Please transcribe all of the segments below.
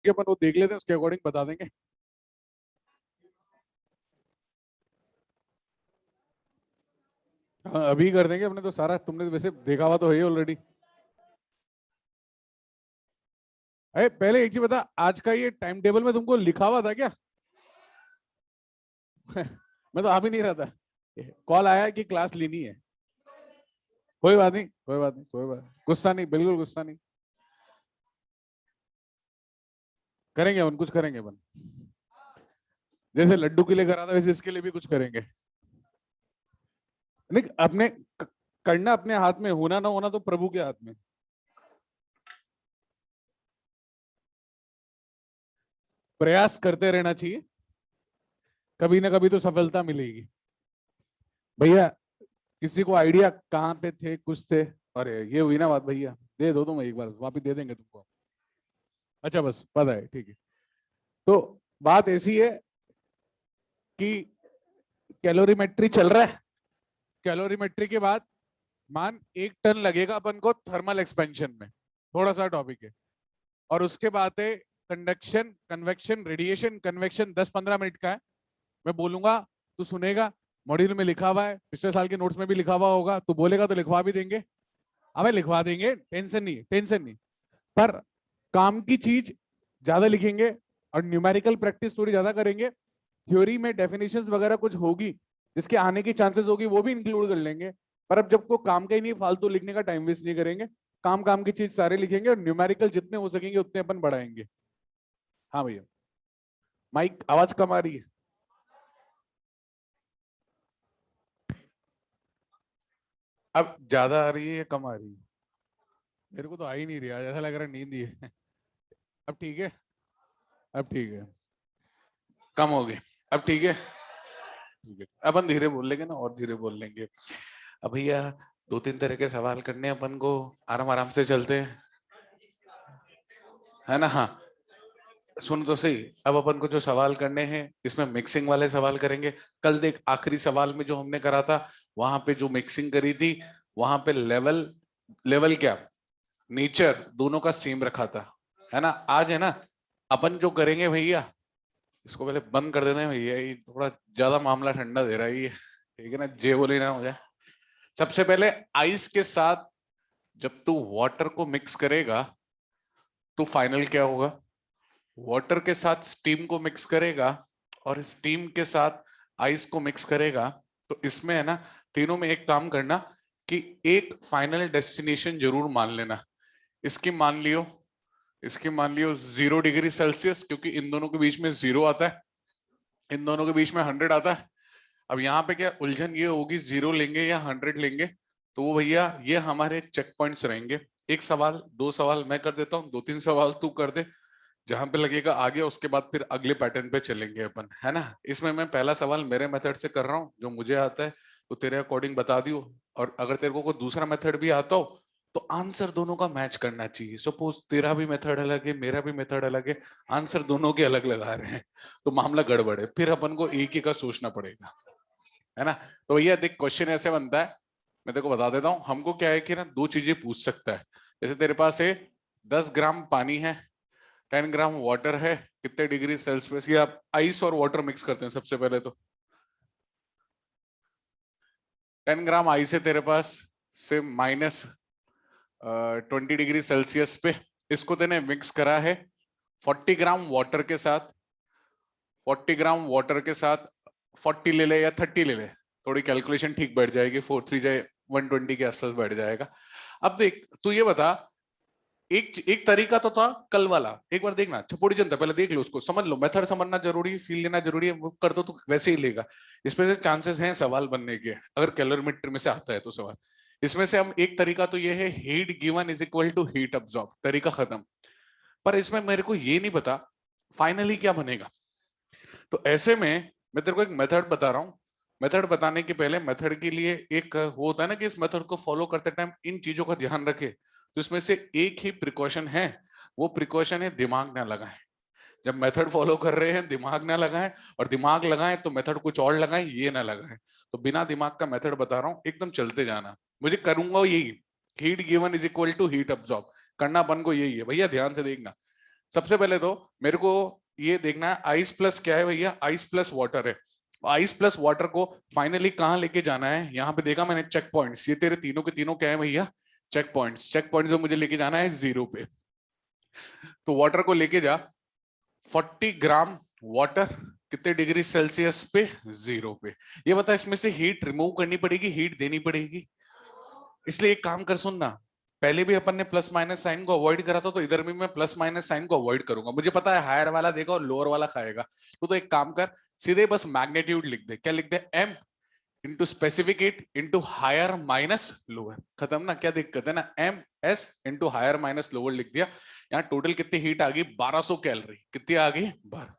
के अपन वो देख लेते हैं, उसके अकॉर्डिंग बता देंगे। हाँ अभी कर देंगे अपने तो सारा, तुमने तो वैसे देखा हुआ तो है ऑलरेडी। अरे पहले एक चीज बता, आज का ये टाइम टेबल में तुमको लिखा हुआ था क्या? मैं तो आ भी नहीं रहा था, कॉल आया कि क्लास लेनी है। कोई बात नहीं, कोई बात नहीं, कोई बात, गुस्सा नहीं, बिल्कुल गुस्सा नहीं। करेंगे अपन, कुछ करेंगे अपन, जैसे लड्डू के लिए करा था वैसे इसके लिए भी कुछ करेंगे। नहीं अपने करना अपने हाथ में, होना ना होना तो प्रभु के हाथ में। प्रयास करते रहना चाहिए, कभी ना कभी तो सफलता मिलेगी। भैया किसी को आइडिया कहाँ पे थे, कुछ थे? अरे ये हुई ना बात भैया, दे दो तुम, एक बार वापिस दे देंगे तुमको। अच्छा बस पता है, ठीक है। तो बात ऐसी है कि कैलोरीमेट्री चल रहा है। कैलोरीमेट्री के बाद मान 1 टन लगेगा अपन को थर्मल एक्सपेंशन में, थोड़ा सा टॉपिक है। और उसके बाद है conduction, convection, radiation. Convection 10-15 minute का है, मैं बोलूंगा तू सुनेगा, मॉड्यूल में लिखा हुआ है, पिछले साल के नोट्स में भी लिखा हुआ होगा, तू बोलेगा तो लिखवा भी देंगे। अबे लिखवा देंगे, टेंशन नहीं, टेंशन नहीं। पर काम की चीज ज्यादा लिखेंगे और न्यूमेरिकल प्रैक्टिस थोड़ी ज्यादा करेंगे। थ्योरी में डेफिनेशंस वगैरह कुछ होगी जिसके आने की चांसेस होगी, वो भी इंक्लूड कर लेंगे। पर अब जब को काम का ही नहीं, फालतू लिखने का टाइम वेस्ट नहीं करेंगे। काम काम की चीज सारे लिखेंगे और न्यूमेरिकल जितने हो सकेंगे उतने अपन बढ़ाएंगे। हाँ भैया, माइक आवाज कम आ रही है। अब ज्यादा आ रही है या कम आ रही है? मेरे को तो आ ही नहीं रहा, ऐसा लग रहा है नींद ही है। अब ठीक है, अब ठीक है, कम हो गई, अब ठीक है, ठीक है। अपन धीरे बोल लेंगे ना, और धीरे बोल लेंगे। अब भैया 2-3 तरह के सवाल करने हैं अपन को, आराम आराम से चलते हैं, है ना? हाँ सुन तो सही, अब अपन को जो सवाल करने हैं इसमें मिक्सिंग वाले सवाल करेंगे। कल देख आखिरी सवाल में जो हमने करा था, वहां पे जो मिक्सिंग करी थी, वहां पे लेवल, लेवल क्या, नेचर दोनों का सेम रखा था, है ना? आज है ना, अपन जो करेंगे भैया, इसको पहले बंद कर देते हैं भैया, ये थोड़ा ज्यादा मामला ठंडा दे रहा है ये, ठीक है ना? जे बोले ना हो जाए। सबसे पहले आइस के साथ जब तू वाटर को मिक्स करेगा तो फाइनल क्या होगा? वाटर के साथ स्टीम को मिक्स करेगा और स्टीम के साथ आइस को मिक्स करेगा, तो इसमें है ना, तीनों में एक काम करना कि एक फाइनल डेस्टिनेशन जरूर मान लेना। इसकी मान लियो, इसकी मान लियो 0 डिग्री सेल्सियस, क्योंकि इन दोनों के बीच में 0 आता है, इन दोनों के बीच में 100 आता है। अब यहाँ पे क्या उलझन ये होगी, 0 लेंगे या 100 लेंगे? तो वो भैया ये हमारे चेक पॉइंट्स रहेंगे। एक सवाल, 2 सवाल मैं कर देता हूँ, 2-3 सवाल तू कर दे, जहां पे लगेगा आगे, उसके बाद फिर अगले पैटर्न पे चलेंगे अपन, है ना? इसमें मैं पहला सवाल मेरे मेथड से कर रहा हूँ, जो मुझे आता है, तो तेरे अकॉर्डिंग बता दियो। और अगर तेरे को कोई दूसरा मेथड भी आता हो तो आंसर दोनों का मैच करना चाहिए। सपोज तेरा भी मेथड अलग है, मेरा भी मेथड अलग है, आंसर दोनों के अलग लगा रहे हैं, तो मामला गड़बड़ है, फिर अपन को एक ही का सोचना पड़ेगा, है ना? तो भैया देख क्वेश्चन ऐसे बनता है, मैं तेरे को बता देता हूँ। हमको क्या है कि ना, 2 चीजें पूछ सकता है। जैसे तेरे पास है 10 ग्राम पानी है, 10 ग्राम वाटर है, कितने डिग्री सेल्सियस, ये आप आइस और वाटर मिक्स करते हैं सबसे पहले तो। 10 ग्राम आइस है तेरे पास, से -20 डिग्री सेल्सियस पे, इसको तेने मिक्स करा है 40 ग्राम वाटर के साथ। 40 ग्राम वाटर के साथ 40 ले ले या 30 ले ले, थोड़ी कैलकुलेशन ठीक बैठ जाएगी, 4-3 जाए 120 के आसपास बैठ जाएगा। अब देख तू ये बता, एक एक तरीका तो था कल वाला, एक बार देखना, छपोड़ी जनता पहले देख लो, उसको समझ लो, मेथड समझना जरूरी है, फील लेना जरूरी है, वो कर दो तो वैसे ही लेगा। इसमें से चांसेस हैं सवाल बनने के, अगर कैलोरीमेट्री में से आता है तो सवाल। इसमें से हम एक तरीका तो ये है, heat given is equal to heat absorb, तरीका खत्म। पर इसमें मेरे को ये नहीं पता फाइनली क्या बनेगा। तो ऐसे में मैं तेरे को एक मेथड बता रहा हूँ। मेथड बताने के पहले, मेथड के लिए एक वो होता है ना कि इस मेथड को फॉलो करते टाइम इन चीजों का ध्यान रखे। तो इसमें से एक ही प्रिकॉशन है, वो प्रिकॉशन है दिमाग ना लगाएं। जब मेथड फॉलो कर रहे हैं दिमाग ना लगाएं, और दिमाग लगाएं तो मेथड कुछ और लगाएं, ये ना लगाएं। तो बिना दिमाग का मेथड बता रहा हूँ, एकदम चलते जाना। मुझे करूंगा यही, heat given is equal to heat absorb, करना अपन को यही है भैया, ध्यान से देखना। सबसे पहले तो मेरे को ये देखना है आइस प्लस क्या है भैया, आइस प्लस वाटर है। आइस प्लस वाटर को फाइनली कहाँ लेके जाना है, यहाँ पे देखा मैंने चेक पॉइंट्स, ये तेरे तीनों के तीनों क्या है भैया, चेक पॉइंट्स। चेक पॉइंट्स जो मुझे लेके जाना है 0 पे, तो वाटर को लेके जा 40 ग्राम वाटर, कितने डिग्री सेल्सियस पे, 0 पे। ये बता इसमें से हीट रिमूव करनी पड़ेगी, हीट देनी पड़ेगी। इसलिए एक काम कर, सुनना, पहले भी अपन ने प्लस माइनस साइन को अवॉइड करा था, तो इधर भी मैं प्लस माइनस साइन को अवॉइड करूंगा। मुझे पता है हायर वाला देगा और लोअर वाला खाएगा, तो एक काम कर, सीधे बस मैग्नीट्यूड लिख दे। क्या लिख दे, m into specific heat into higher minus lower, खत्म ना। क्या दिक्कत है ना, m s into higher minus lower लिख दिया। यहाँ टोटल कितनी हीट आ गई, 1200 कैलोरी। कितनी आ गई, 12।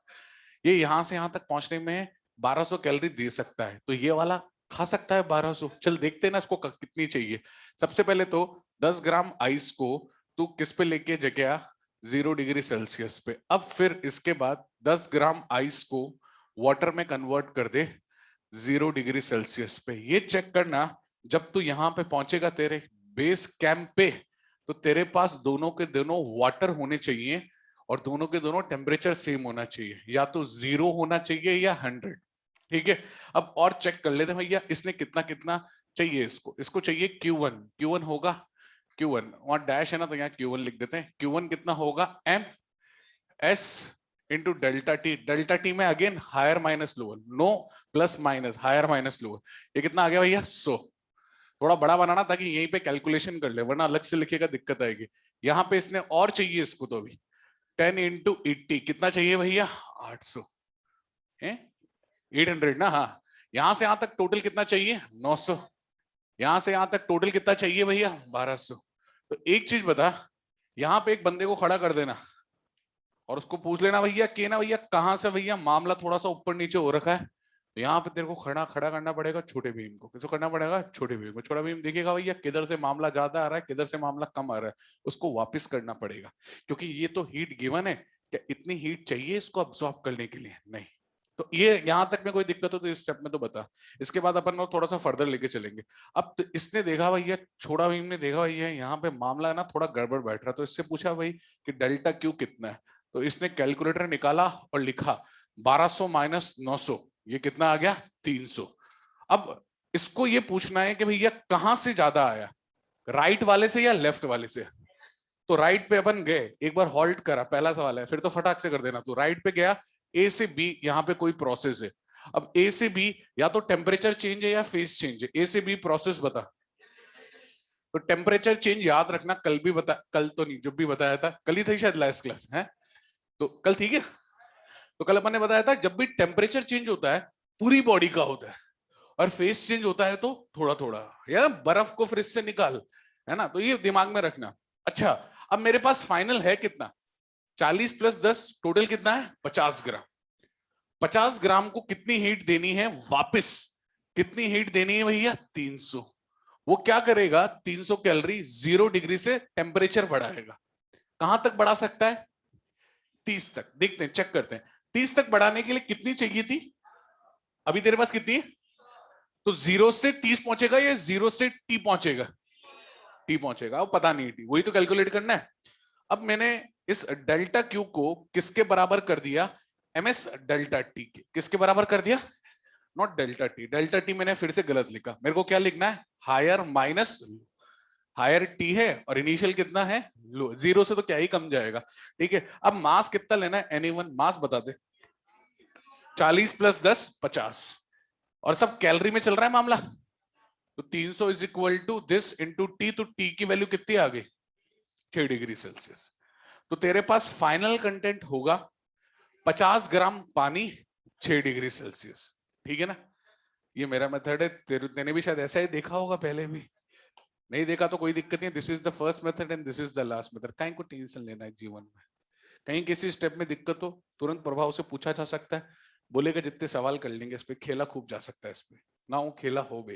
ये यहां से यहां तक पहुंचने में 1200 कैलोरी दे सकता है, तो ये वाला खा सकता है 1200। चल देखते हैं ना इसको कितनी चाहिए। सबसे पहले तो 10 ग्राम आइस को तू किस पे लेके जगह, 0 डिग्री सेल्सियस पे। अब फिर इसके बाद 10 ग्राम आइस को वाटर में कन्वर्ट कर दे 0 डिग्री सेल्सियस पे। ये चेक करना, जब तू यहां पे पहुंचेगा तेरे बेस कैंप पे, तो तेरे पास दोनों के दोनों वाटर होने चाहिए और दोनों के दोनों टेम्परेचर सेम होना चाहिए, या तो 0 होना चाहिए या 100। ठीक है, अब और चेक कर लेते हैं भैया इसने कितना कितना चाहिए। इसको चाहिए Q1। Q1 होगा, Q1 वहां डैश है ना, तो यहाँ Q1 लिख देते हैं। Q1 कितना होगा, m s into delta t. Delta t में again higher minus lower, no plus minus, higher minus lower. ये कितना आ गया भैया, 100। थोड़ा बड़ा बनाना ताकि यहीं पे कैलकुलेशन कर ले, वरना अलग से लिखेगा दिक्कत आएगी। यहाँ पे इसने और चाहिए इसको, तो अभी 10 इंटू 80 कितना चाहिए भैया, 800 है, 800 ना। हाँ, यहां से यहां तक टोटल कितना चाहिए, 900। यहां से यहां तक टोटल कितना चाहिए भैया, 1200। तो एक चीज बता, यहां पे एक बंदे को खड़ा कर देना और उसको पूछ लेना भैया कि ना भैया कहाँ से भैया मामला थोड़ा सा ऊपर नीचे हो रखा है। तो यहाँ पे तेरे को खड़ा खड़ा करना पड़ेगा छोटे भीम को। किसको करना पड़ेगा, छोटे भीम को। छोटा भीम देखेगा भैया किधर से मामला ज्यादा आ रहा है, किधर से मामला कम आ रहा है, उसको वापस करना पड़ेगा। क्योंकि ये तो हीट गिवन है, क्या इतनी हीट चाहिए इसको अब्सॉर्ब करने के लिए, नहीं। तो ये यहां तक में कोई दिक्कत हो तो इस स्टेप में तो बता। इसके बाद अपन लोग थोड़ा सा फर्दर लेके चलेंगे। अब तो इसने देखा भैया, छोटा भीम ने देखा भैया यहाँ पे मामला है ना थोड़ा गड़बड़ बैठ रहा, तो इससे पूछा भाई कि डेल्टा क्यू कितना है। तो इसने कैलकुलेटर निकाला और लिखा 1200 माइनस 900, ये कितना आ गया, 300। अब इसको ये पूछना है कि भैया कहां से ज्यादा आया, राइट वाले से या लेफ्ट वाले से। तो राइट पे अपन गए, एक बार हॉल्ट करा, पहला सवाल है, फिर तो फटाक से कर देना। तो राइट पे गया, ए से बी, यहाँ पे कोई प्रोसेस है। अब ए से बी या तो टेम्परेचर चेंज है या फेस चेंज है। ए से बी प्रोसेस बता। तो टेम्परेचर चेंज याद रखना, कल भी बता, कल तो नहीं, जब भी बताया था, कल ही थी शायद लास्ट क्लास है, तो कल ठीक है। तो कल अपन ने बताया था जब भी टेम्परेचर चेंज होता है पूरी बॉडी का होता है, और फेस चेंज होता है तो थोड़ा थोड़ा, या बर्फ को फ्रिज से निकाल, है ना। तो ये दिमाग में रखना। अच्छा, अब मेरे पास फाइनल है कितना, 40 प्लस 10 टोटल कितना है, 50 ग्राम। 50 ग्राम को कितनी हीट देनी है वापस, कितनी हीट देनी है भैया, 300। वो क्या करेगा, 300 कैलोरी 0 डिग्री से टेम्परेचर बढ़ाएगा। कहां तक बढ़ा सकता है, 30 तक। देखते हैं, चेक करते हैं 30 तक बढ़ाने के लिए कितनी चाहिए थी, अभी तेरे पास कितनी है। तो 0 से 30 पहुंचेगा या 0 से टी पहुंचेगा, टी पहुंचेगा। अब पता नहीं टी, वही तो कैलकुलेट करना है। अब मैंने इस डेल्टा क्यू को किसके बराबर कर दिया, एमएस डेल्टा टी के। किसके बराबर कर दिया, not delta t, delta T मैंने फिर से गलत लिखा। मेरे को क्या लिखना है, हायर माइनस, हायर टी है और इनिशियल कितना है, लो। 0 से तो क्या ही कम जाएगा। ठीक है, अब मास कितना लेना है, एनीवन मास बता दे। 40 प्लस 10 50, और सब कैलोरी में चल रहा है मामला। तो 300 is equal to this into T. तो टी की वैल्यू कितनी आ गई, 6 डिग्री सेल्सियस। तो तेरे पास फाइनल कंटेंट होगा 50 ग्राम पानी, 6 डिग्री सेल्सियस। ठीक है ना, ये मेरा मेथड है। तेने भी शायद ऐसा ही देखा होगा पहले भी, नहीं देखा तो कोई दिक्कत नहीं। This is the first method and this is the last method. कहीं को टेंशन लेना है जीवन में, कहीं किसी स्टेप में दिक्कत हो तुरंत प्रभाव से पूछा जा सकता है। बोलेगा जितने सवाल कर लेंगे इस पे, खेला खूब जा सकता है इस पे, ना वो खेला हो बे,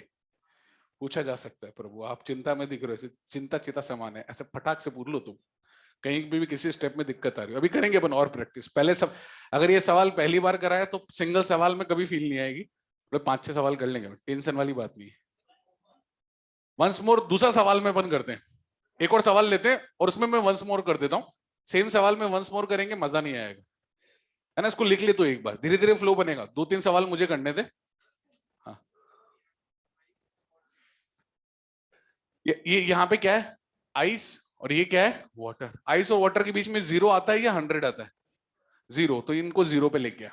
पूछा जा सकता है। प्रभु आप चिंता में दिख रहे हो, चिंता चिता समान है, ऐसे फटाक से पूछ लो तुम। कहीं भी किसी स्टेप में दिक्कत आ रही हो, अभी करेंगे अपन और प्रैक्टिस। पहले सब, अगर ये सवाल पहली बार कराया तो सिंगल सवाल में कभी फील नहीं आएगी, 5-6 सवाल कर लेंगे, टेंशन वाली बात नहीं है। वंस मोर दूसरा सवाल में अपन करते हैं, एक और सवाल लेते हैं और उसमें मैं वंस मोर कर देता हूं। सेम सवाल में वंस मोर करेंगे मजा नहीं आएगा, है ना। इसको लिख ले तो एक बार, धीरे धीरे फ्लो बनेगा। 2-3 सवाल मुझे करने थे। हाँ, ये यहाँ पे क्या है, आइस, और ये क्या है, वाटर। आइस और वाटर के बीच में 0 आता है या 100 आता है, 0, तो इनको 0 पे लेके आ,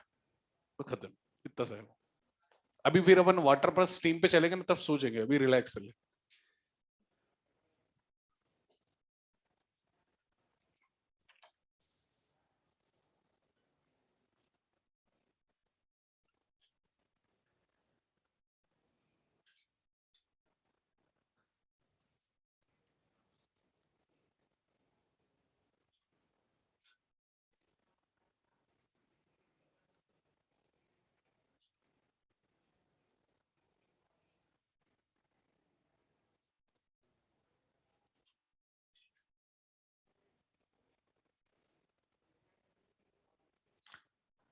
तो खत्म, इतना सा है वो। अभी फिर अपन वाटर पर स्टीम पे चलेंगे ना, तब सोचेंगे, अभी रिलैक्स चले।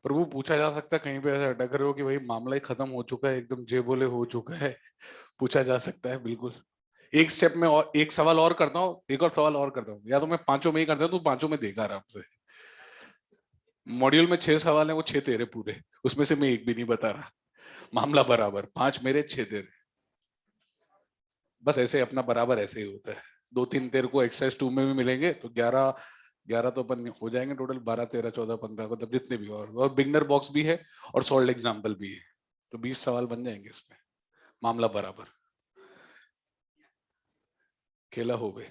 पर वो पूछा जा सकता है, कहीं पे ऐसा अटक रहे हो कि भाई मामला ही खत्म हो चुका है, एकदम जे बोले हो चुका है, पूछा जा सकता है बिल्कुल। एक स्टेप में और एक सवाल और करता हूँ, एक और सवाल और करता हूँ, या तो मैं पांचों में ही करता हूँ, तो पांचों में देखा आराम से। मॉड्यूल में 6 सवाल है, वो 6 तेरे पूरे, उसमें से मैं एक भी नहीं बता रहा। मामला बराबर, 5 मेरे 6 तेरे। बस ऐसे अपना बराबर ऐसे ही होता है। 2-3 तेरे को एक्सरसाइज 2 में भी मिलेंगे, तो 11 11 तो अपन हो जाएंगे टोटल, 12 13 14 15, मतलब जितने भी। और बिगनर बॉक्स भी है और सॉल्ड एग्जाम्पल भी है, तो 20 सवाल बन जाएंगे इसमें। मामला बराबर, खेला हो गए।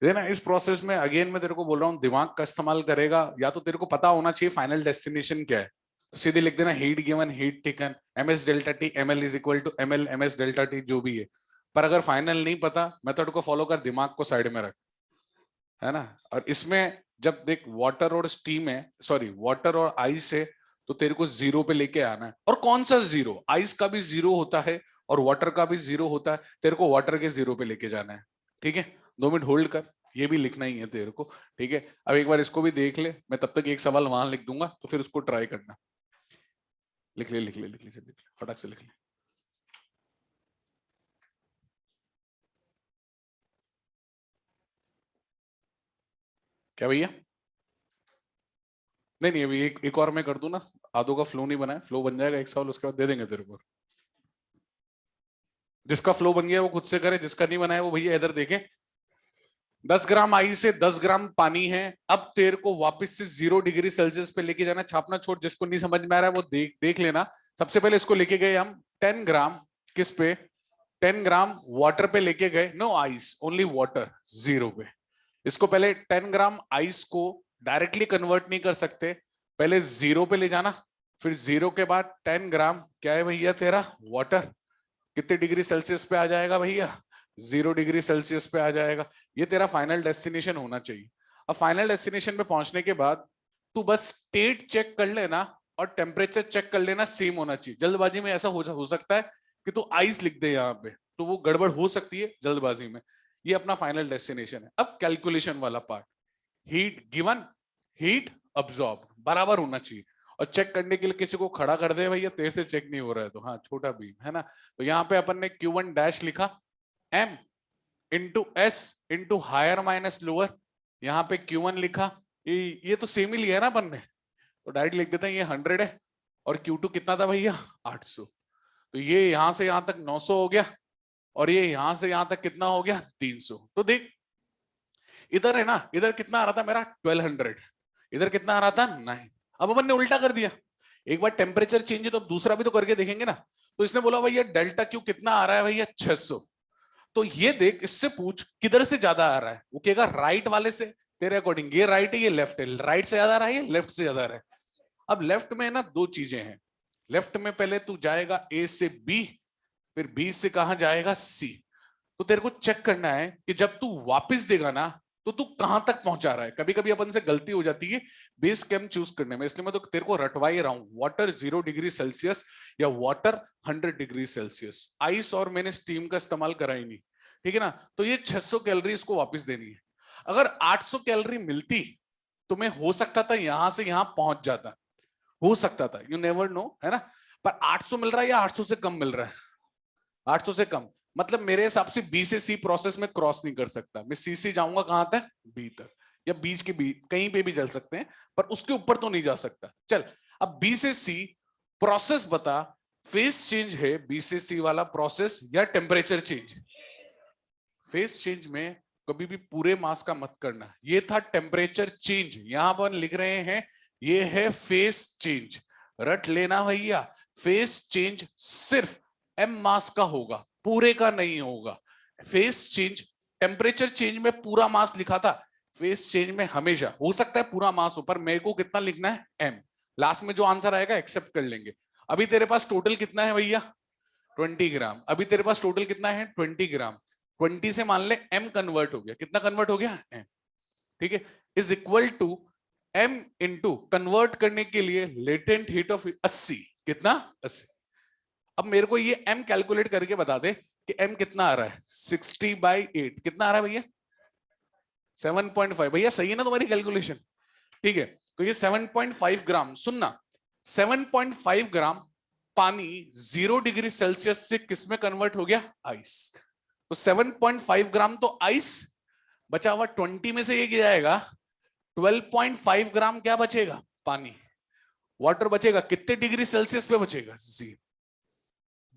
ना इस प्रोसेस में अगेन मैं तेरे को बोल रहा हूँ, दिमाग का इस्तेमाल करेगा, या तो तेरे को पता होना चाहिए फाइनल डेस्टिनेशन क्या है, तो सीधे लिख देना heat given, heat taken, M S delta T, M L is equal to M L M S delta T, जो भी है। पर अगर फाइनल नहीं पता, मेथड को फॉलो कर, दिमाग को साइड में रख, है ना। और इसमें जब देख वाटर और स्टीम है, सॉरी वाटर और आइस है, तो तेरे को 0 पे लेके आना है। और कौन सा 0, आइस का भी 0 होता है और वाटर का भी 0 होता है, तेरे को वाटर के 0 पे लेके जाना है। ठीक है, 2 मिनट होल्ड कर, ये भी लिखना ही है तेरे को। ठीक है, अब एक बार इसको भी देख ले, मैं तब तक एक सवाल वहां लिख दूंगा, तो फिर उसको ट्राई करना। लिख ले लिख ले लिख ले लिख ले, फटाक से लिख ले। क्या भैया? नहीं नहीं, अभी एक और मैं कर दूं ना, आधो का फ्लो नहीं बना है, फ्लो बन जाएगा एक सवाल, उसके बाद दे देंगे तेरे को। जिसका फ्लो बन गया वो खुद से करे, जिसका नहीं बना है वो भैया इधर देखे। 10 ग्राम आई से 10 ग्राम पानी है, अब तेरे को वापस से 0 डिग्री सेल्सियस पे लेके जाना। छापना छोड़, जिसको नहीं समझ में आ रहा है वो देख देख लेना। सबसे पहले इसको लेके गए हम 10 ग्राम, किस पे, 10 ग्राम वाटर पे लेके गए, नो आइस, ओनली वाटर, 0 पे। इसको पहले 10 ग्राम आइस को डायरेक्टली कन्वर्ट नहीं कर सकते, पहले 0 पे ले जाना, फिर 0 के बाद 10 ग्राम क्या है भैया तेरा, वाटर, कितने डिग्री सेल्सियस पे आ जाएगा भैया, 0 डिग्री सेल्सियस पे आ जाएगा। ये तेरा फाइनल डेस्टिनेशन होना चाहिए। अब फाइनल डेस्टिनेशन पे पहुंचने के बाद तू बस स्टेट चेक कर लेना और टेम्परेचर चेक कर लेना, सेम होना चाहिए। जल्दबाजी में ऐसा हो सकता है कि तू आइस लिख दे यहाँ पे, तो वो गड़बड़ हो सकती है जल्दबाजी में। ये अपना फाइनल डेस्टिनेशन है। अब कैलकुलेशन वाला part, heat given, heat absorb बराबर होना चाहिए। और चेक करने के लिए किसी को खड़ा कर दे भैया, तेरे से चेक नहीं हो रहा है तो, हाँ छोटा बीम है ना, तो यहाँ पे अपन ने Q1 डैश लिखा, M into S into higher minus lower, यहाँ पे Q1 लिखा। ये तो सेम ही लिया है ना अपन ने, तो डायरेक्ट लिख देते हैं ये 100 है, और Q2 कितना था भैया, 800। तो ये यहां से यहां तक 900 हो गया, और ये यहां से यहां तक कितना हो गया, 300। तो देख इधर है ना, इधर कितना आ रहा था मेरा 1200, इधर कितना आ रहा था 9। अब अपन ने उल्टा कर दिया, एक बार टेम्परेचर चेंज है तो अब दूसरा भी तो करके देखेंगे ना। तो इसने बोला भैया डेल्टा क्यू कितना आ रहा है भैया, 600। तो ये देख, इससे पूछ किधर से ज्यादा आ रहा है, वो कहेगा राइट वाले से, तेरे अकॉर्डिंग ये राइट है ये लेफ्ट है, राइट से ज्यादा आ रहा है ये लेफ्ट से ज्यादा आ रहा है। अब लेफ्ट में ना दो चीजें हैं, लेफ्ट में पहले तू जाएगा ए से बी, फिर बी से कहां जाएगा, सी। तो तेरे को चेक करना है कि जब तू वापस देगा ना, तो तू कहां तक पहुंचा रहा है। कभी कभी अपन से गलती हो जाती है बेस कैंप चूज करने में, इसलिए मैं तो तेरे को रटवा ही रहा हूं, वाटर 0 डिग्री सेल्सियस या वाटर 100 डिग्री सेल्सियस, आइस और मैंने स्टीम का इस्तेमाल करा ही नहीं। ठीक है ना, तो ये 600 कैलोरी इसको वापस देनी है। अगर 800 कैलोरी मिलती तो मैं हो सकता था यहां से यहां पहुंच जाता, हो सकता था, यू नेवर नो, है ना। पर 800 मिल रहा है या 800 से कम मिल रहा है? 800 से कम, मतलब मेरे हिसाब से बी से सी प्रोसेस में क्रॉस नहीं कर सकता। मैं सी से जाऊंगा कहां तक? बी तक, या बीच के बीच कहीं पे भी चल सकते हैं, पर उसके ऊपर तो नहीं जा सकता। चल, अब बी से सी प्रोसेस बता, फेस चेंज है बी से सी वाला प्रोसेस या टेम्परेचर चेंज? फेस चेंज में कभी भी पूरे मास का मत करना। ये था टेम्परेचर चेंज, यहां पर लिख रहे हैं ये है फेस चेंज। रट लेना भैया, फेस चेंज सिर्फ एम मास का होगा, पूरे का नहीं होगा। फेस चेंज, टेम्परेचर चेंज में पूरा मास लिखा था, फेस चेंज में हमेशा हो सकता है पूरा मास हो, पर मेरे को कितना लिखना है? एम। लास्ट में जो आंसर आएगा एक्सेप्ट कर लेंगे। अभी तेरे पास टोटल कितना है भैया? 20 ग्राम। अभी तेरे पास टोटल कितना है? 20 ग्राम। 20 से मान ले एम कन्वर्ट हो गया, कितना कन्वर्ट हो गया? एम। ठीक है, is equal to M into, convert करने के लिए लेटेंट हीट ऑफ 80, कितना? 80। अब मेरे को ये एम कैलकुलेट करके बता दे कि एम कितना आ रहा है? 60/8 कितना आ रहा है भैया? 7.5। भैया सही है ना तुम्हारी कैलकुलेशन? ठीक है, तो ये 7.5 ग्राम, सुनना, 7.5 ग्राम पानी 0 डिग्री सेल्सियस से किस में कन्वर्ट हो गया? आइस। तो 7.5 ग्राम तो आइस, बचा हुआ 20 में से ये क्या जाएगा? 12.5 ग्राम क्या बचेगा? पानी, वाटर बचेगा। कितने डिग्री सेल्सियस पे बचेगा? जी,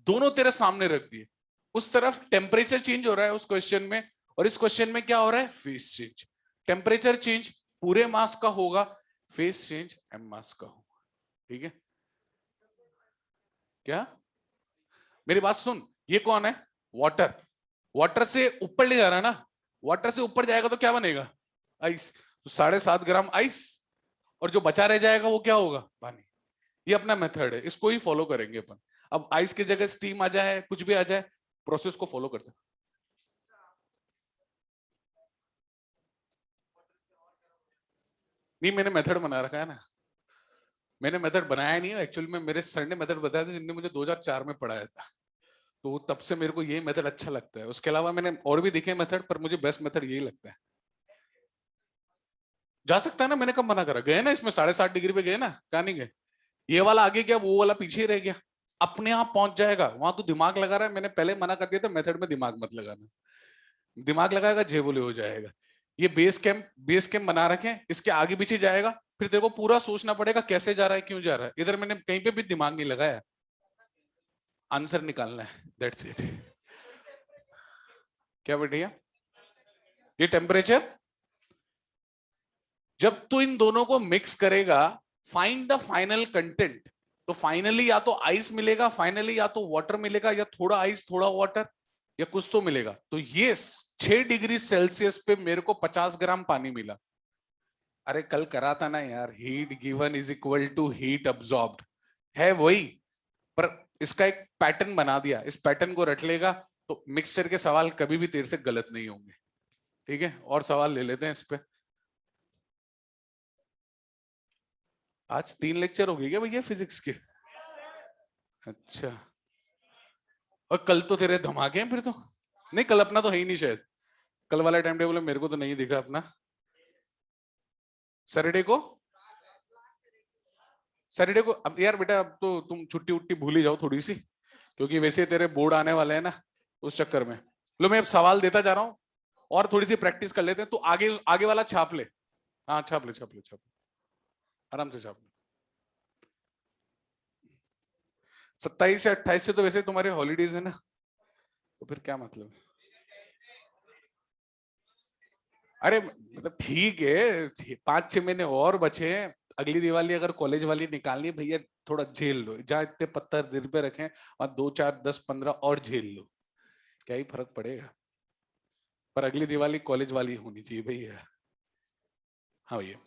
दोनों तेरे सामने रख दिए। उस तरफ टेम्परेचर चेंज हो रहा है उस क्वेश्चन में, और इस क्वेश्चन में क्या हो रहा है? Face change. टेम्परेचर चेंज पूरे मास का होगा, फेस चेंज एम मास का होगा। ठीक है, क्या? मेरी बात सुन, ये कौन है? वाटर। वाटर से ऊपर ले जा रहा है ना, वाटर से ऊपर जाएगा तो क्या बनेगा? आइस। तो 7.5 ग्राम आइस, और जो बचा रह जाएगा वो क्या होगा? पानी। ये अपना मेथड है, इसको ही फॉलो करेंगे अपन। अब आइस की जगह स्टीम आ जाए, कुछ भी आ जाए, प्रोसेस को फॉलो करते हैं। नहीं, मैंने मेथड बना रखा है ना। मैंने मेथड बनाया नहीं है एक्चुअल में, मेरे सर ने मेथड बताया था जिनने मुझे 2004 में पढ़ाया था, तो तब से मेरे को ये मेथड अच्छा लगता है। उसके अलावा मैंने और भी देखे मेथड, पर मुझे बेस्ट मेथड यही लगता है। जा सकता है ना, मैंने कब मना करा? गए ना इसमें, 7.5 डिग्री पे गए ना, कहा नहीं गए? ये वाला आगे गया, वो वाला पीछे ही रह गया। अपने आप पहुंच जाएगा वहां। तो दिमाग लगा रहा है, मैंने पहले मना कर दिया था मेथड में दिमाग मत लगाना। दिमाग लगाएगा जेबोले हो जाएगा। ये बेस कैंप बना रखे हैं, इसके आगे पीछे जाएगा, फिर तेरे को पूरा सोचना पड़ेगा कैसे जा रहा है, क्यों जा रहा है। इधर मैंने कहीं पे भी दिमाग नहीं लगाया, आंसर निकालना है, दैट्स इट। क्या बढ़िया, ये टेम्परेचर, जब तू इन दोनों को मिक्स करेगा, फाइंड द फाइनल कंटेंट, तो फाइनली या तो आइस मिलेगा, फाइनली या तो वाटर मिलेगा, या थोड़ा आइस थोड़ा वाटर, या कुछ तो मिलेगा। तो ये 6 डिग्री सेल्सियस पे मेरे को 50 ग्राम पानी मिला। अरे कल करा था ना यार, heat given is equal to heat absorbed, है वही, पर इसका एक पैटर्न बना दिया। इस पैटर्न को रट लेगा तो मिक्सचर के सवाल कभी भी तेरे से गलत नहीं होंगे। ठीक है, और सवाल ले लेते हैं इस पे। आज 3 लेक्चर हो गए क्या भैया फिजिक्स के? अच्छा, और कल तो तेरे धमाके हैं फिर तो। नहीं, कल अपना तो है ही नहीं शायद, कल वाला टाइम टेबल में मेरे को तो नहीं दिखा अपना। सैटरडे को, सैटरडे को अब यार बेटा, अब तो तुम छुट्टी उट्टी भूल ही जाओ थोड़ी सी, क्योंकि वैसे तेरे बोर्ड आने वाले हैं ना, उस चक्कर में। लो, मैं अब सवाल देता जा रहा हूँ, और थोड़ी सी प्रैक्टिस कर लेते हैं। तो आगे आगे वाला छाप ले। हाँ, छाप ले, छाप ले, छाप ले, आराम से छाप ले। 27 से 28 से तो वैसे तुम्हारे हॉलीडेज है ना, तो फिर क्या मतलब है? अरे मतलब ठीक है, 5-6 महीने और बचे हैं। अगली दिवाली अगर कॉलेज वाली निकालनी है भैया, थोड़ा झेल लो, जहाँ इतने पत्थर दिल पे रखे हैं, और 2, 4, 10, 15 और झेल लो, क्या ही फर्क पड़ेगा। पर अगली दिवाली कॉलेज वाली होनी चाहिए भैया। हाँ भैया,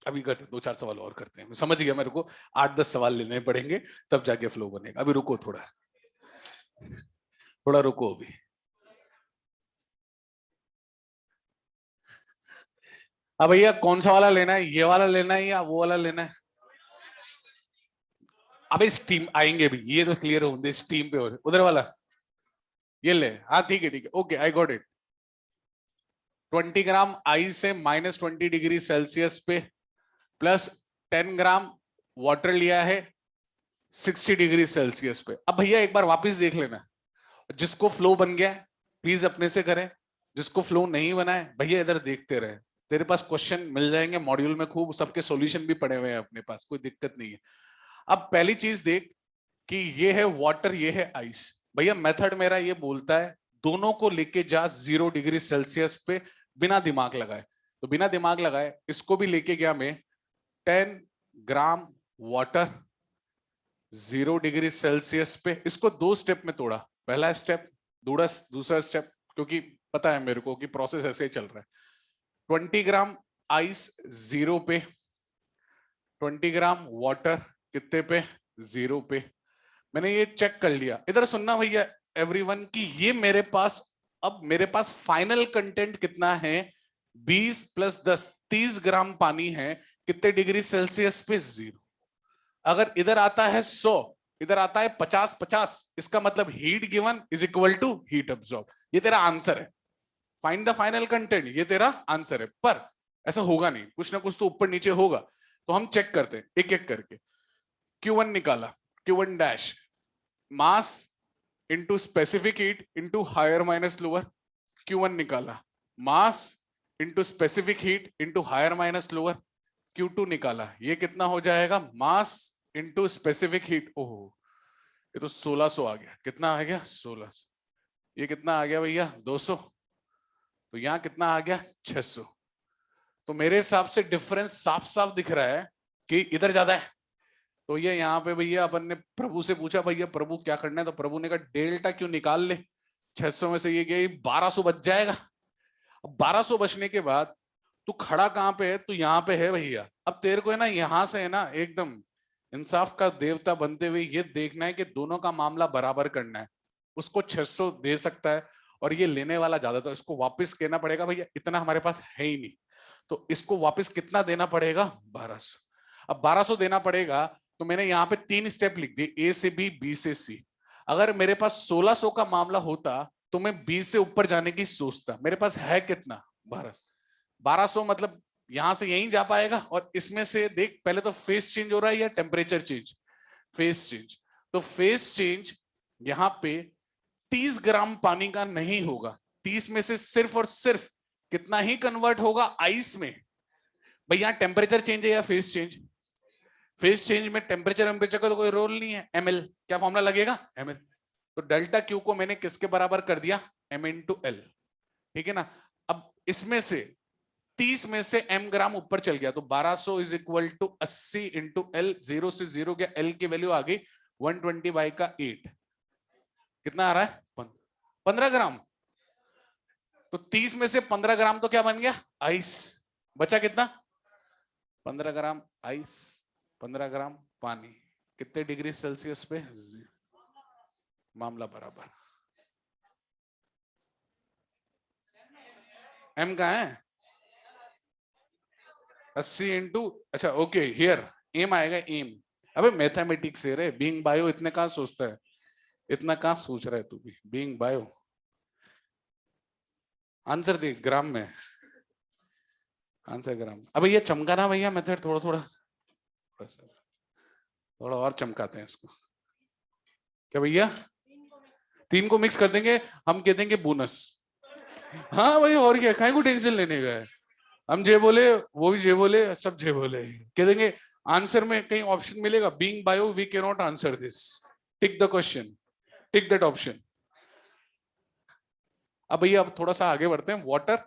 अभी करते हैं, 2-4 सवाल और करते हैं। मैं समझ गया, मेरे को 8-10 सवाल लेने पड़ेंगे, तब जाके फ्लो बनेगा। अभी रुको थोड़ा, थोड़ा रुको अभी। अब भैया कौन सा वाला लेना है? ये वाला लेना है या वो वाला लेना है? अबे स्टीम आएंगे भी, ये तो क्लियर हो, स्टीम पे उधर वाला, ये ले। हाँ ठीक है, ठीक है, okay, I got it. 20 gram ice है -20 डिग्री सेल्सियस पे, प्लस 10 ग्राम वाटर लिया है 60 डिग्री सेल्सियस पे। अब भैया एक बार वापस देख लेना, जिसको फ्लो बन गया प्लीज अपने से करें, जिसको फ्लो नहीं बना है भैया इधर देखते रहे। तेरे पास क्वेश्चन मिल जाएंगे मॉड्यूल में, खूब सबके सॉल्यूशन भी पड़े हुए हैं अपने पास, कोई दिक्कत नहीं है। अब पहली चीज देख कि ये है वाटर, ये है आइस। भैया मेथड मेरा ये बोलता है दोनों को लेके जा 0 डिग्री सेल्सियस पे बिना दिमाग लगाए। तो बिना दिमाग लगाए इसको भी लेके गया मैं 10 ग्राम वाटर 0 डिग्री सेल्सियस पे। इसको 2 स्टेप में तोड़ा, पहला स्टेप, दूसरा स्टेप, क्योंकि पता है मेरे को कि प्रोसेस ऐसे ही चल रहा है। 20 ग्राम आइस 0 पे, 20 ग्राम वाटर कितने पे, 0 पे। मैंने ये चेक कर लिया। इधर सुनना भैया एवरीवन कि ये मेरे पास, अब मेरे पास फाइनल कंटेंट कितना है, 20 + 10 30 ग्राम पानी है, कितने डिग्री सेल्सियस पे, 0। अगर इधर आता है 100, इधर आता है 50, इसका मतलब heat given is equal to heat absorb. ये तेरा आंसर है, फाइंड द फाइनल कंटेंट, ये तेरा आंसर है। पर ऐसा होगा नहीं, कुछ ना कुछ तो ऊपर नीचे होगा। तो हम चेक करते हैं एक एक करके। Q1 निकाला, Q1 dash mass into specific heat into higher minus lower. Q1 निकाला, mass into specific heat into higher minus lower. Q2 निकाला, ये कितना हो जाएगा, मास इंटू स्पेसिफिक हीट। ओहो, ये तो 1600 आ गया। कितना आ गया, 1600। ये कितना आ गया भैया, 200। तो यहां कितना आ गया, 600। तो मेरे हिसाब से डिफरेंस साफ साफ दिख रहा है कि इधर ज्यादा है। तो ये यहाँ पे भैया अपन ने प्रभु से पूछा, भैया प्रभु क्या करना है, तो प्रभु ने कहा डेल्टा क्यों निकाल ले, 600 में से ये गया 1200 बच जाएगा। अब 1200 बचने के बाद तू खड़ा कहाँ पे है, तू यहाँ पे है भैया। अब तेरे को है ना यहां से है ना एकदम इंसाफ का देवता बनते हुए ये देखना है कि दोनों का मामला बराबर करना है। उसको 600 दे सकता है और ये लेने वाला ज्यादा, तो इसको वापस कहना पड़ेगा भैया इतना हमारे पास है ही नहीं, तो इसको वापस कितना देना पड़ेगा, 1200। अब 1200 देना पड़ेगा, तो मैंने यहाँ पे 3 स्टेप लिख दिए, A से B, B से C। अगर मेरे पास 1600 का मामला होता तो मैं 20 से ऊपर जाने की सोचता। मेरे पास है कितना, 1200। 1200 मतलब यहां से यहीं जा पाएगा। और इसमें से देख, पहले तो फेस चेंज हो रहा है या टेम्परेचर चेंज, फेस चेंज। तो फेस चेंज यहाँ पे 30 ग्राम पानी का नहीं होगा, 30 में से सिर्फ और सिर्फ कितना ही कन्वर्ट होगा आइस में। भाई यहाँ टेम्परेचर चेंज है या फेस चेंज, फेस चेंज में टेम्परेचर का तो कोई रोल नहीं है। ml क्या फॉर्मूला लगेगा, ml। तो डेल्टा क्यू को मैंने किसके बराबर कर दिया, m × l, ठीक है ना। अब इसमें से 30 में से m ग्राम ऊपर चल गया, तो 1200 इज इक्वल टू 80 × l, 0 से 0 गया, l की वैल्यू आ गई 120/8। कितना आ रहा है, 15 ग्राम। तो 30 में से 15 ग्राम तो क्या बन गया, आइस। बचा कितना, 15 ग्राम आइस, 15 ग्राम पानी, कितने डिग्री सेल्सियस पे, मामला बराबर। m कहाँ है, 80 × अच्छा ओके हियर एम आएगा, एम। अबे मैथमेटिक्स से रे, बीइंग बायो इतने कहाँ सोचता है, इतना कहाँ सोच रहा है तू भी, बीइंग बायो। आंसर देख, ग्राम में आंसर, ग्राम। अब ये चमकाना भैया मेथड थोड़ा थोड़ा थोड़ा और चमकाते हैं इसको। क्या भैया, 3 को मिक्स कर देंगे, हम कह देंगे बोनस। हाँ भाई और क्या, काहे को टेंशन लेने का है। हम जे बोले वो भी जे बोले, सब जे बोले, कह देंगे आंसर में कहीं ऑप्शन मिलेगा, बीइंग बायो we can not answer this, tick the question, tick that option. अब भैया अब थोड़ा सा आगे बढ़ते हैं, वाटर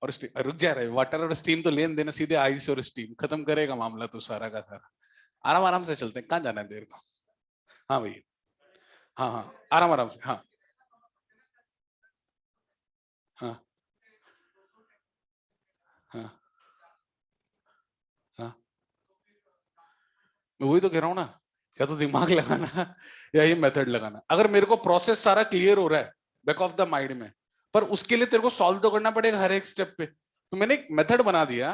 और स्टीम। रुक जा रहे, वाटर और स्टीम तो लेन देना, सीधे आइस और स्टीम खत्म करेगा मामला तो सारा का सारा। आराम आराम से चलते हैं, कहाँ जाना है देर को। हाँ भैया, हाँ हाँ आराम आराम से, हाँ हाँ हाँ हाँ। मैं वही तो कह रहा हूँ ना, या तो दिमाग लगाना या ये मेथड लगाना। अगर मेरे को प्रोसेस सारा क्लियर हो रहा है बैक ऑफ द माइंड में, पर उसके लिए तेरे को सॉल्व तो करना पड़ेगा हर एक स्टेप पे। तो मैंने एक मेथड बना दिया,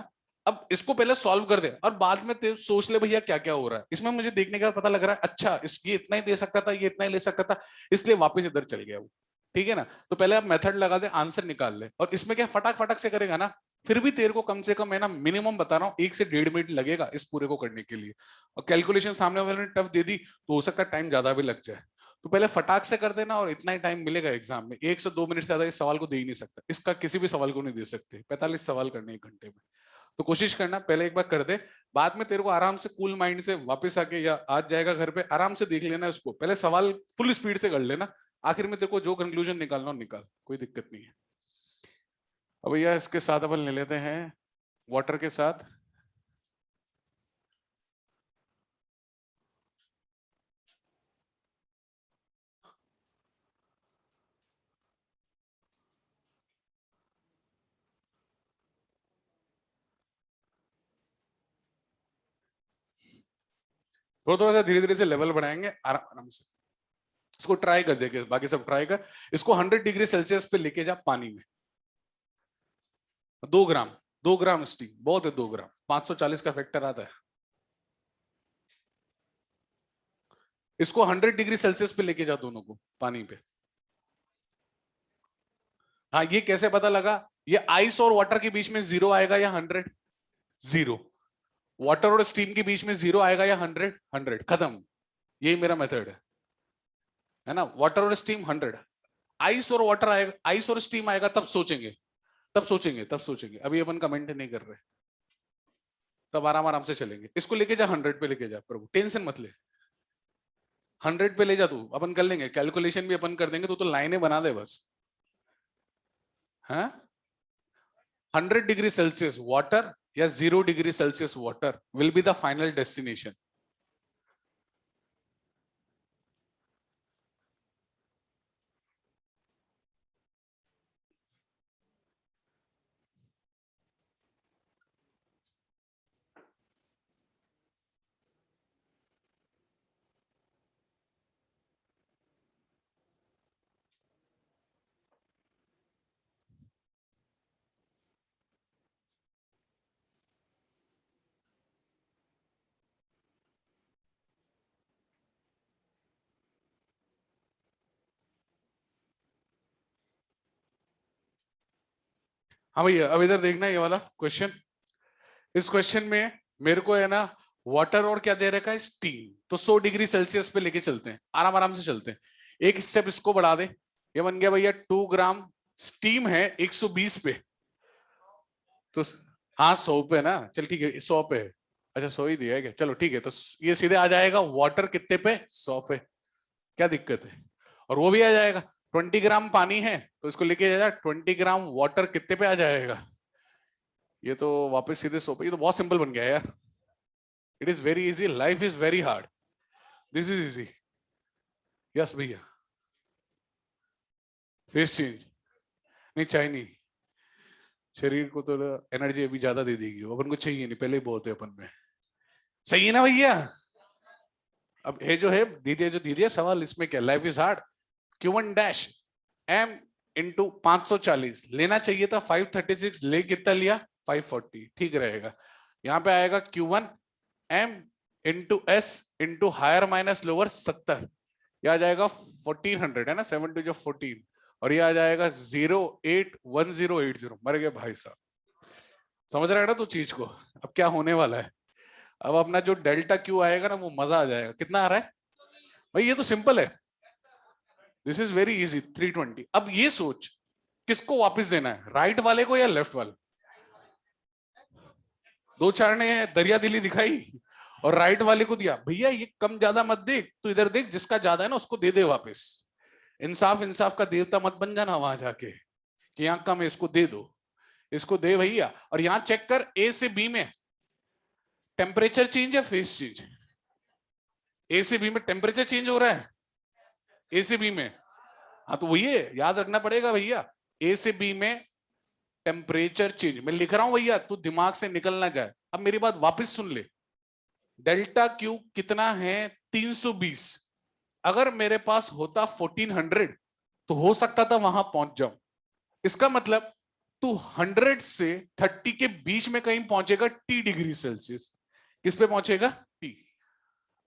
अब इसको पहले सॉल्व कर दे और बाद में सोच ले भैया क्या क्या हो रहा है इसमें। मुझे देखने का पता लग रहा है, अच्छा इस ये इतना ही दे सकता था, ये इतना ही ले सकता था, इसलिए वापस इधर चल गया वो। ठीक है ना। तो पहले आप मेथड लगा दे, आंसर निकाल ले, और इसमें क्या फटाक फटाक से करेगा ना, फिर भी तेरे को कम से कम है ना, मिनिमम बता रहा हूँ 1 से 1.5 मिनट लगेगा इस पूरे को करने के लिए। और कैलकुलेशन सामने वाले ने टफ दे दी तो हो सकता है टाइम ज्यादा भी लग जाए। तो पहले फटाक से कर देना, और इतना ही टाइम मिलेगा एग्जाम में, 1 से 2 मिनट से ज्यादा इस सवाल को दे ही नहीं सकता, इसका किसी भी सवाल को नहीं दे सकते, 45 सवाल करने 1 घंटे में। तो कोशिश करना पहले एक बार कर दे, बाद में तेरे को आराम से कूल माइंड से वापस आके, या आज जाएगा घर पे आराम से देख लेना उसको, पहले सवाल फुल स्पीड से कर लेना, आखिर में तेरे को जो कंक्लूजन निकालना हो निकाल, कोई दिक्कत नहीं है। अब भैया इसके साथ अपन ले लेते हैं वाटर के साथ। थोड़ा थोड़ा सा धीरे धीरे से लेवल बढ़ाएंगे, आराम आराम से। इसको ट्राई कर देंगे, बाकी सब ट्राई कर। इसको 100 डिग्री सेल्सियस पे लेके जा पानी में, 2 ग्राम, 2 ग्राम स्टीम बहुत है, 2 ग्राम 540 का फैक्टर आता है। इसको 100 डिग्री सेल्सियस पे लेके जा दोनों को पानी पे। हाँ, ये कैसे पता लगा, ये आइस और वाटर के बीच में 0 आएगा या 100? 0। वाटर और स्टीम के बीच में 0 आएगा या 100? 100, खत्म। यही मेरा मेथड है ना, वाटर और स्टीम 100, आइस और वाटर आएगा, आइस और स्टीम आएगा तब सोचेंगे, तब सोचेंगे, तब सोचेंगे, अभी अपन कमेंट नहीं कर रहे, तब आराम आराम से चलेंगे। इसको लेके जा 100 पे लेके जा प्रभु, टेंशन मत ले, 100 पे ले जा तू, अपन कर लेंगे, कैलकुलेशन भी अपन कर देंगे, तो लाइनें बना दे बस। हाँ, 100 डिग्री सेल्सियस वाटर या 0 degree Celsius water will be the final destination. हाँ भैया, अब इधर देखना ये वाला क्वेश्चन। इस क्वेश्चन में मेरे को है ना, वाटर और क्या दे रखा है, स्टीम, तो 100 डिग्री सेल्सियस पे लेके चलते हैं, आराम आराम से चलते हैं। एक स्टेप इसको बढ़ा दे, ये बन गया भैया 2 ग्राम, स्टीम है 120 पे, तो हाँ 100 पे ना, चल ठीक है 100 पे है। अच्छा 100 ही दिया है क्या, चलो ठीक है, तो ये सीधे आ जाएगा वाटर कितने पे, 100 पे, क्या दिक्कत है। और वो भी आ जाएगा, 20 ग्राम पानी है तो इसको लेके जाएगा, 20 ग्राम वाटर कितने पे आ जाएगा, ये तो वापस सीधे 100 पे, ये तो बहुत सिंपल बन गया यार। It is very easy, life is very hard, this is easy. Yes भैया, फेस चेंज नहीं चाहिए, नहीं, शरीर को तो एनर्जी अभी ज्यादा दे देगी, वो अपन को चाहिए नहीं, पहले ही बहुत है अपन में। सही है ना भैया। अब ये जो है दीदी, जो दीदी है सवाल, इसमें क्या, life is hard, Q1 dash m into 540 लेना चाहिए था, 536 ले कितना लिया, 540, ठीक रहेगा। यहाँ पे आएगा Q1 m into s into higher minus lower 70, यह आ जाएगा 1400 है ना, 7 टू जो 14, और ये आ जाएगा 081080, मर गए भाई साहब। समझ रहा है ना तू चीज को, अब क्या होने वाला है। अब अपना जो डेल्टा क्यू आएगा ना, वो मजा आ जाएगा। कितना आ रहा है भाई, ये तो सिंपल है, दिस इज वेरी इजी, 320। अब ये सोच किसको वापस देना है, राइट वाले को या लेफ्ट वाले। दो चार ने दरिया दिली दिखाई और राइट वाले को दिया, भैया ये कम ज्यादा मत देख, तू इधर देख, जिसका ज्यादा है ना उसको दे दे वापस। इंसाफ इंसाफ का देवता मत बन जाना वहां जाके कि यहाँ कम है इसको दे दो, इसको दे भैया। और यहाँ चेक कर, ए से बी में टेम्परेचर चेंज है, फेस चेंज, ए से बी में टेम्परेचर चेंज हो रहा है, ए से बी में, हाँ तो वही है, याद रखना पड़ेगा भैया, ए से बी में टेम्परेचर चेंज मैं लिख रहा हूं भैया, तू दिमाग से निकल ना जाए। अब मेरी बात वापस सुन ले, डेल्टा क्यू कितना है, 320, अगर मेरे पास होता 1400 तो हो सकता था वहां पहुंच जाऊं। इसका मतलब तू 100 से 30 के बीच में कहीं पहुंचेगा, T डिग्री सेल्सियस, किस पे पहुंचेगा, टी।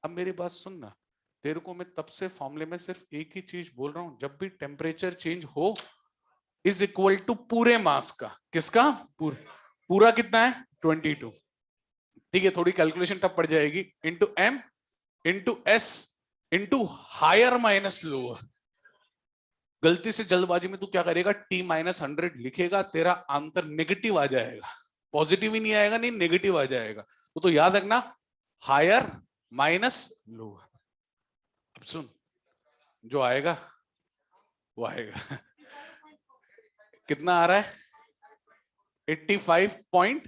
अब मेरी बात सुनना, तेरे को मैं तब से फॉर्मूले में सिर्फ एक ही चीज बोल रहा हूं, जब भी टेम्परेचर चेंज हो इज इक्वल टू पूरे मास का, किसका, पूरा कितना है 22, ठीक है, थोड़ी कैलकुलेशन टफ पड़ जाएगी, into M into S into higher minus lower. गलती से जल्दबाजी में तू क्या करेगा, T-100 लिखेगा, तेरा आंसर नेगेटिव आ जाएगा, पॉजिटिव ही नहीं आएगा, नहीं नेगेटिव आ जाएगा। तो याद रखना हायर माइनस लोअर। अब सुन, जो आएगा वो आएगा। कितना आ रहा है 85 पॉइंट,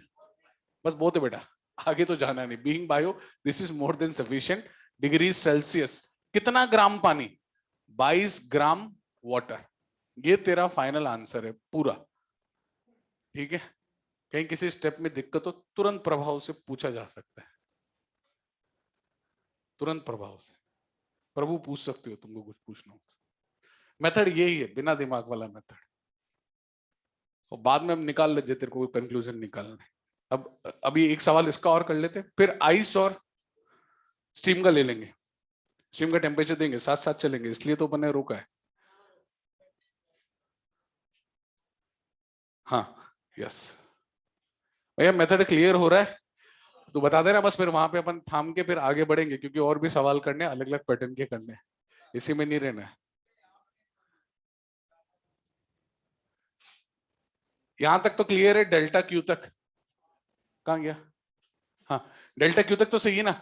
बस बहुत है बेटा, आगे तो जाना नहीं। Being bio this is more than sufficient degree Celsius. कितना ग्राम पानी, 22 ग्राम वाटर। ये तेरा फाइनल आंसर है पूरा, ठीक है। कहीं किसी स्टेप में दिक्कत हो तुरंत प्रभाव से पूछा जा सकता है, तुरंत प्रभाव से प्रभु पूछ सकते हो, तुमको कुछ पूछना हो। मेथड यही है, बिना दिमाग वाला मेथड, और बाद में हम निकाल लेते तेरे को कंक्लूजन निकालना है। अब अभी एक सवाल इसका और कर लेते, फिर आइस और स्टीम का ले लेंगे। स्टीम का टेम्परेचर देंगे, साथ साथ चलेंगे, इसलिए तो मैंने रोका है। हाँ यस भैया, मेथड क्लियर हो रहा है तो बता देना बस, फिर वहां पे अपन थाम के फिर आगे बढ़ेंगे, क्योंकि और भी सवाल करने, अलग अलग पैटर्न के करने, इसी में नहीं रहना है। यहां तक तो क्लियर है, डेल्टा क्यू तक कहां गया, हाँ डेल्टा क्यू तक तो सही है ना।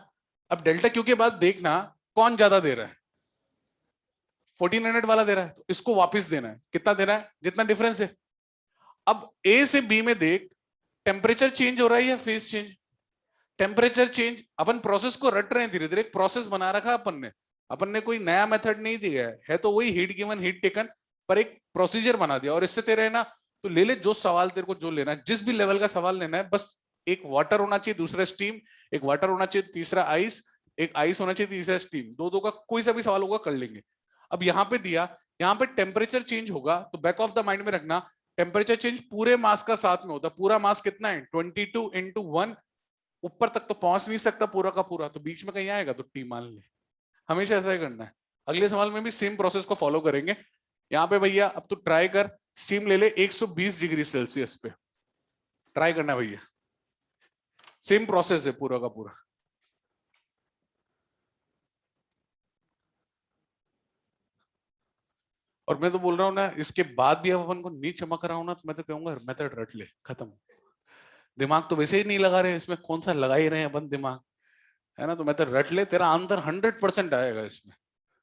अब डेल्टा क्यू के बाद देखना कौन ज्यादा दे रहा है, 1400 वाला दे रहा है तो इसको वापस देना है, कितना देना है, जितना डिफरेंस है। अब ए से बी में देख, टेम्परेचर चेंज हो रहा है या फेज चेंज, टेम्परेचर चेंज। अपन प्रोसेस को रट रहे हैं धीरे धीरे, एक प्रोसेस बना रखा अपन ने कोई नया मेथड नहीं दिया है तो वही हीट गिवन हीट टेकन, पर एक प्रोसीजर बना दिया। और इससे तेरे ना, तो ले ले जो सवाल तेरे को जो लेना है, जिस भी लेवल का सवाल लेना है, बस एक वाटर होना चाहिए, दूसरा स्टीम, एक वाटर होना चाहिए, तीसरा आइस, एक आइस होना चाहिए, तीसरा स्टीम, दो दो का कोई सा भी सवाल होगा कर लेंगे। अब यहाँ पे दिया, यहाँ पे टेम्परेचर चेंज होगा तो बैक ऑफ द माइंड में रखना, टेम्परेचर चेंज पूरे मास का साथ में होता है। पूरा मास कितना है 22 इंटू 1, ऊपर तक तो पहुंच नहीं सकता पूरा का पूरा, तो बीच में कहीं आएगा तो टी मान ले। हमेशा ऐसा ही करना है। अगले सवाल में भी सेम प्रोसेस को फॉलो करेंगे। यहाँ पे भैया अब तू ट्राई कर, स्टीम ले ले 120 डिग्री सेल्सियस पे, ट्राई करना भैया, सेम प्रोसेस है पूरा का पूरा। और मैं तो बोल रहा हूँ ना, इसके बाद भी अब अपन को नहीं चमक रहा हूं ना, तो मैं तो कहूंगा मेथड रट ले, खत्म। दिमाग तो वैसे ही नहीं लगा रहे इसमें, कौन सा लगा ही रहे हैं अपन दिमाग, है ना। तो मेथड रट ले, तेरा आंसर 100% आएगा इसमें।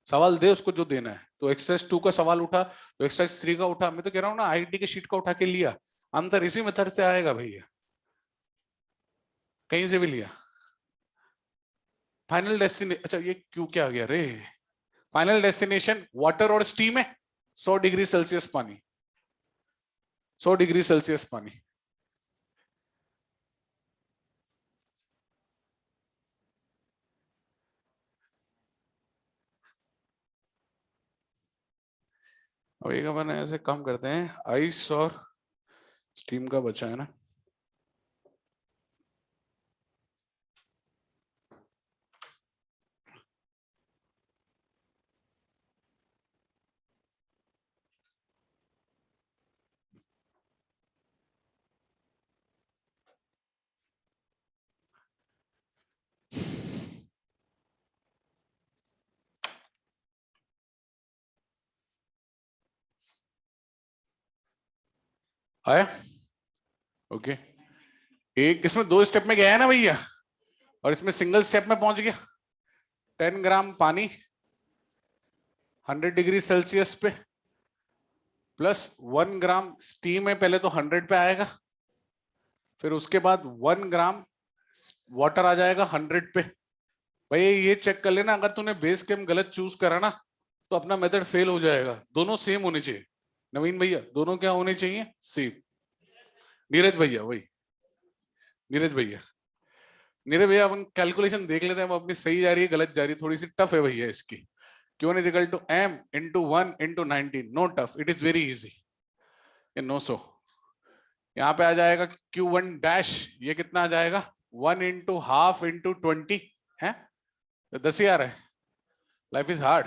सवाल दे उसको जो देना है। तो एक्सरसाइज 2 का सवाल उठा तो एक्सरसाइज 3 का उठा, मैं तो कह रहा हूँ ना आईटी के शीट का उठा के लिया, आंसर इसी मेथड से आएगा भैया, कहीं से भी लिया। फाइनल डेस्टिनेशन, अच्छा ये क्यों क्या आ गया रे, फाइनल डेस्टिनेशन वाटर और स्टीम है, 100 डिग्री सेल्सियस पानी, 100 डिग्री सेल्सियस पानी। अब एक अपन ऐसे काम करते हैं, आइस और स्टीम का बचा है ना, आया ओके। एक इसमें 2 स्टेप में गया है ना भैया, और इसमें सिंगल स्टेप में पहुंच गया। 10 ग्राम पानी 100 डिग्री सेल्सियस पे प्लस 1 ग्राम स्टीम है, पहले तो 100 पे आएगा, फिर उसके बाद 1 ग्राम वाटर आ जाएगा 100 पे। भैया ये चेक कर लेना, अगर तूने बेस केम गलत चूज करा ना तो अपना मेथड फेल हो जाएगा। दोनों सेम होने चाहिए नवीन भैया, दोनों क्या होने चाहिए, सेम। नीरज भैया वही, नीरज भैया, नीरज भैया अपन कैलकुलेशन देख लेते हैं, अपनी सही जा रही है गलत जा रही है, थोड़ी सी टफ है भैया इसकी। Q1 is equal to m into 1 into 19, no tough, it is very easy, ये नो सो। यहाँ पे आ जाएगा Q1 डैश, ये कितना आ जाएगा 1 इंटू हाफ इंटू 20 है, तो 10 ही आ रहा है। Life is hard.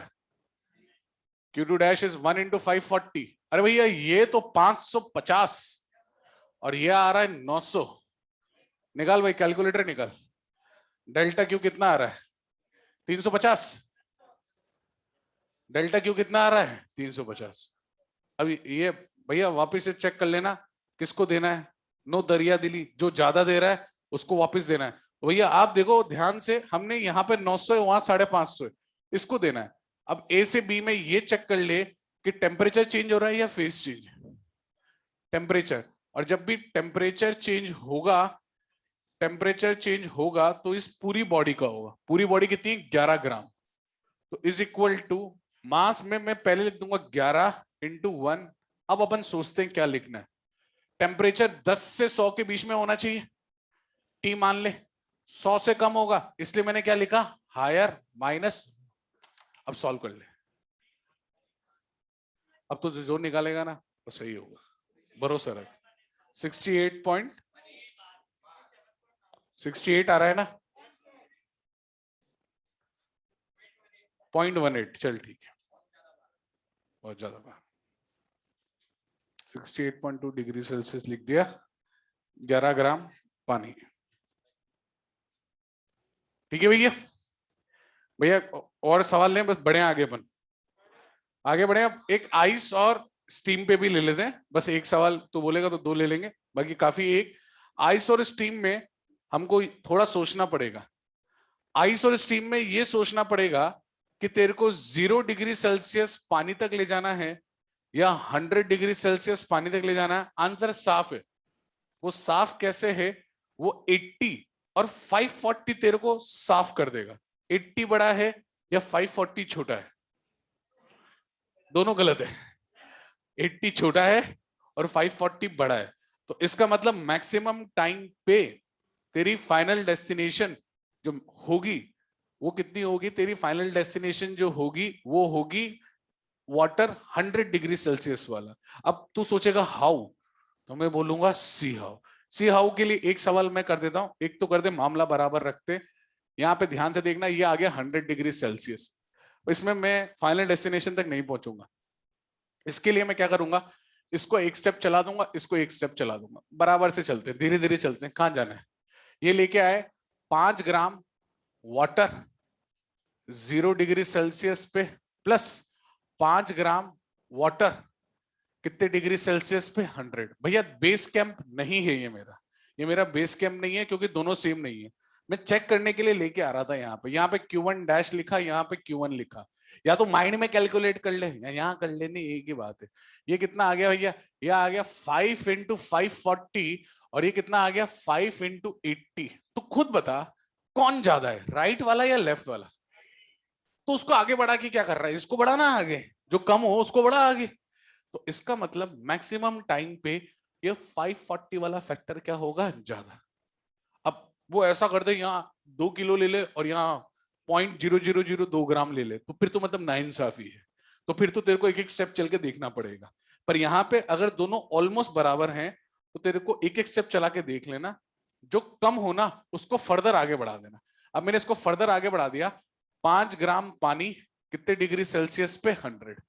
Q2 dash is 1 into 540। अरे भैया ये तो 550 और ये आ रहा है 900। निकाल भाई कैलकुलेटर निकाल। डेल्टा क्यू कितना आ रहा है? 350। डेल्टा क्यू कितना आ रहा है? 350। अब ये भैया वापस से चेक कर लेना किसको देना है। नो दरिया दिली, जो ज्यादा दे रहा है उसको वापस देना है। तो भैया आप देखो ध्यान से, हमने यहाँ पे 900 है, वहां 550 है, इसको देना है। अब ए से बी में ये चेक कर ले कि टेम्परेचर चेंज हो रहा है या फेज चेंज। टेम्परेचर, और जब भी टेम्परेचर चेंज होगा, टेम्परेचर चेंज होगा तो इस पूरी बॉडी का होगा। पूरी बॉडी कितनी? 11 ग्राम। तो इज इक्वल टू मास में मैं पहले लिख दूंगा 11 इंटू 1। अब अपन सोचते हैं क्या लिखना है। टेम्परेचर 10 से 100 के बीच में होना चाहिए, टी मान ले। 100 से कम होगा इसलिए मैंने क्या लिखा? Higher minus. अब सॉल्व कर ले। अब तो जो निकालेगा ना वो सही होगा, भरोसा रख। 68 आ रहा है ना? 0.18, चल ठीक है, बहुत ज्यादा बात। 68.2 डिग्री सेल्सियस लिख दिया, 11 ग्राम पानी। ठीक है भैया। भैया और सवाल लें, बस बढ़े आगे अपन, आगे बढ़े। अब एक आइस और स्टीम पे भी ले लेते हैं। बस एक सवाल तो बोलेगा तो दो ले लेंगे, बाकी काफी। एक आइस और स्टीम में हमको थोड़ा सोचना पड़ेगा। आइस और स्टीम में ये सोचना पड़ेगा कि तेरे को 0 डिग्री सेल्सियस पानी तक ले जाना है या 100 डिग्री सेल्सियस पानी तक ले जाना है। आंसर साफ है। वो साफ कैसे है? वो 80 और 540 तेरे को साफ कर देगा। 80 बड़ा है या 540 छोटा है? दोनों गलत है। 80 छोटा है और 540 बड़ा है। तो इसका मतलब मैक्सिमम टाइम पे तेरी फाइनल डेस्टिनेशन जो होगी वो कितनी होगी? तेरी फाइनल डेस्टिनेशन जो होगी वो होगी वाटर 100 डिग्री सेल्सियस वाला। अब तू सोचेगा हाउ, तो मैं बोलूंगा सी हाउ। सी हाउ के लिए एक सवाल मैं कर देता हूं, एक तो कर दे, मामला बराबर रखते। यहां पे ध्यान से देखना, ये आ गया 100 डिग्री सेल्सियस। इसमें मैं फाइनल डेस्टिनेशन तक नहीं पहुंचूंगा। इसके लिए मैं क्या करूंगा? इसको एक स्टेप चला दूंगा, इसको एक स्टेप चला दूंगा, बराबर से चलते हैं, धीरे धीरे चलते हैं। कहां जाना है? ये लेके आए 5 ग्राम वाटर 0 डिग्री सेल्सियस पे, प्लस 5 ग्राम वाटर कितने डिग्री सेल्सियस पे? 100। भैया बेस कैंप नहीं है ये मेरा, ये मेरा बेस कैंप नहीं है, क्योंकि दोनों सेम नहीं है। मैं चेक करने के लिए लेके आ रहा था। यहाँ पे Q1 डैश लिखा, यहाँ पे Q1 लिखा। या तो माइंड में कैलकुलेट कर ले या यहाँ कर लेने, एक ही बात है। ये कितना आ गया भैया? ये आ गया 5 इंटू 540 और ये कितना आ गया? 5 इंटू 80। तो खुद बता कौन ज्यादा है, राइट वाला या लेफ्ट वाला? तो उसको आगे बढ़ा के क्या कर रहा है? इसको बढ़ाना आगे, जो कम हो उसको बढ़ा आगे। तो इसका मतलब मैक्सिमम टाइम पे ये 540 वाला फैक्टर क्या होगा? ज्यादा। अब वो ऐसा कर दे, यहाँ 2 किलो ले ले और यहाँ 0.0002 ग्राम ले ले, तो फिर तो मतलब नाइंसाफी है। तो फिर तो तेरे को एक एक स्टेप चल के देखना पड़ेगा। पर यहाँ पे अगर दोनों ऑलमोस्ट बराबर हैं तो तेरे को एक एक स्टेप चला के देख लेना, जो कम होना उसको फर्दर आगे बढ़ा देना। अब मैंने इसको फर्दर आगे बढ़ा दिया। 5 ग्राम पानी कितने डिग्री सेल्सियस पे? 100।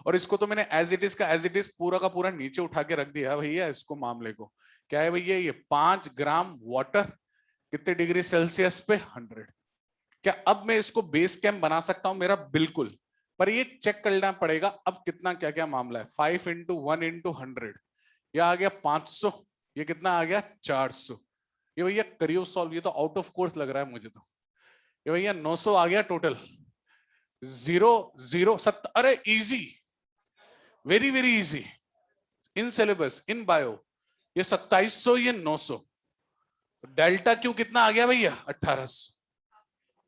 और इसको तो मैंने एज इट इज का एज इट इज पूरा का पूरा नीचे उठा के रख दिया भैया। इसको मामले को क्या है भैया? ये 5 ग्राम वाटर कितने डिग्री सेल्सियस पे? 100। क्या अब मैं इसको बेस कैंप बना सकता हूं मेरा? बिल्कुल। पर ये चेक करना पड़ेगा अब कितना क्या क्या मामला है। 5 इंटू 1 इंटू 100, ये आ गया 500। ये कितना आ गया? 400। ये भैया करियो सॉल्व, ये तो आउट ऑफ कोर्स लग रहा है मुझे तो। ये भैया 900 आ गया टोटल। 0 0 अरे easy, very very easy, in syllabus in bio. ये 2700, ये 900। डेल्टा क्यू कितना आ गया भैया? 1800।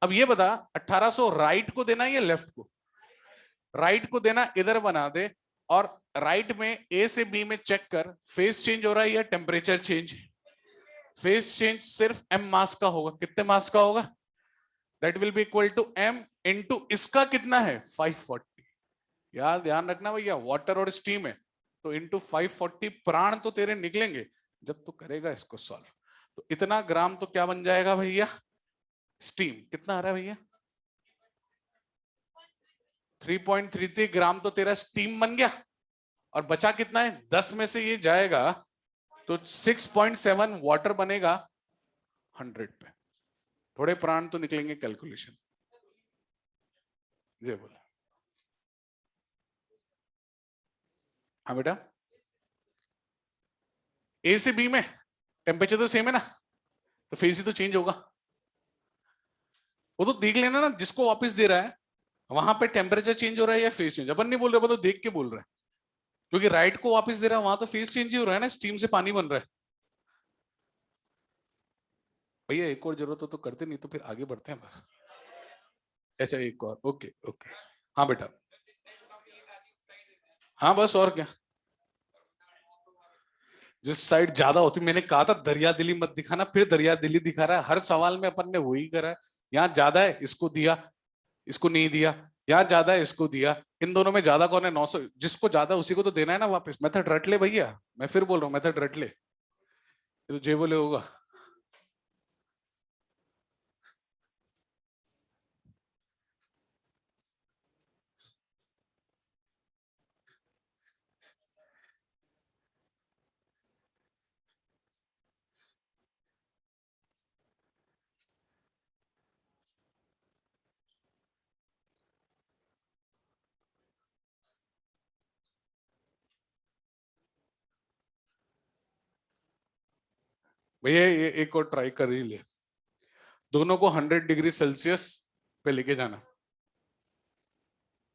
अब ये बता 1800 राइट को देना या लेफ्ट को? राइट को देना, इधर बना दे। और राइट में ए से बी में चेक कर, फेस चेंज हो रहा है या टेम्परेचर चेंज? फेस चेंज सिर्फ m मास का होगा। कितने मास का होगा? That will be equal to m into इसका कितना है? 540। यार ध्यान रखना भैया, वाटर और स्टीम है तो इंटू 540। प्राण तो तेरे निकलेंगे जब तू करेगा इसको सॉल्व। तो इतना ग्राम तो क्या बन जाएगा भैया? स्टीम। कितना आ रहा है भैया? 3.33 ग्राम तो तेरा स्टीम बन गया, और बचा कितना है? 10 में से ये जाएगा तो 6.7 वाटर बनेगा 100 पे। थोड़े प्राण तो निकलेंगे कैलकुलेशन। ये बोला। हाँ बेटा, ए से बी में टेम्परेचर तो सेम है ना, तो फेज ही तो चेंज होगा। वो तो देख लेना ना, जिसको वापस दे रहा है वहां पे टेम्परेचर चेंज हो रहा है या फेज चेंज, अपन नहीं बोल रहे, अपन तो देख के बोल रहे हैं। क्योंकि राइट को वापस दे रहा है वहां तो फेज चेंज ही हो रहा है ना, स्टीम से पानी बन रहा है। भैया एक और जरूरत हो तो करते, नहीं तो फिर आगे बढ़ते हैं बस। अच्छा एक और, ओके ओके। हाँ बेटा, हाँ बस और क्या। जिस साइड ज्यादा होती, मैंने कहा था दरिया दिली मत दिखाना, फिर दरिया दिली दिखा रहा है। हर सवाल में अपन ने वही करा है। यहाँ ज्यादा है इसको दिया, इसको नहीं दिया। यहाँ ज्यादा है इसको दिया। इन दोनों में ज्यादा कौन है? 900। जिसको ज्यादा उसी को तो देना है ना वापस। मेथड रट ले भैया, मैं फिर बोल रहा हूँ मेथड रट ले। ये तो जे बोले होगा। भैया ये एक और ट्राई कर ही ले। दोनों को 100 डिग्री सेल्सियस पे लेके जाना।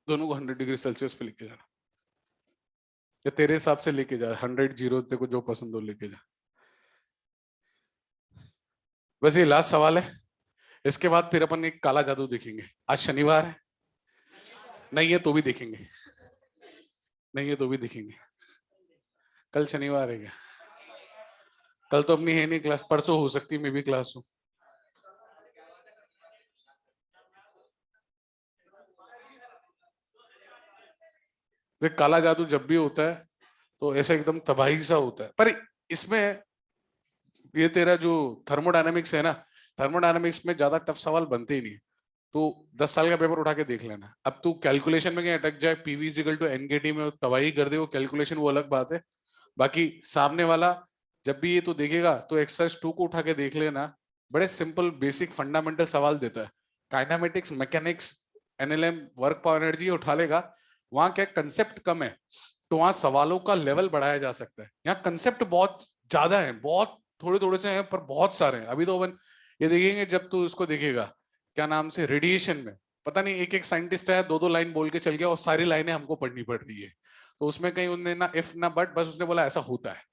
दोनों को 100 डिग्री सेल्सियस पे लेके जाना, या तेरे हिसाब से लेके जा। 100, 0, तेरे को जो पसंद हो लेके जा। वैसे ये लास्ट सवाल है। इसके बाद फिर अपन एक काला जादू देखेंगे। आज शनिवार है, नहीं है तो भी देखेंगे। नहीं है तो भी देखेंगे। कल शनिवार है क्या? कल तो अपनी है नहीं क्लास, परसों हो सकती है मैं भी क्लास हूँ। देख काला जादू जब भी होता है तो ऐसा एकदम तबाही सा होता है, पर इसमें ये तेरा जो थर्मोडायनेमिक्स है ना, थर्मोडायनेमिक्स में ज्यादा टफ सवाल बनते ही नहीं। तो 10 साल का पेपर उठा के देख लेना। अब तू कैलकुलेशन में कहीं अटक जाए, पीवी इक्वल टू एनकेटी में तबाही कर दे वो कैलकुलेशन, वो अलग बात है। बाकी सामने वाला जब भी ये तो देखेगा तो एक्सरसाइज 2 को उठा के देख लेना। बड़े सिंपल बेसिक फंडामेंटल सवाल देता है। Kinematics, mechanics, NLM, work power energy उठा लेगा। वहां क्या कंसेप्ट कम है, तो वहां सवालों का लेवल बढ़ाया जा सकता है। यहाँ कंसेप्ट बहुत ज्यादा है, बहुत थोड़े थोड़े से हैं पर बहुत सारे हैं। अभी तो अपन ये देखेंगे जब तू उसको देखेगा, क्या नाम से, रेडिएशन में पता नहीं एक एक साइंटिस्ट है, 2 2 लाइन बोल के चल गया और सारी लाइनें हमको पढ़नी पड़ रही है। तो उसमें कहीं उन्होंने ना इफ ना बट, बस उसने बोला ऐसा होता है।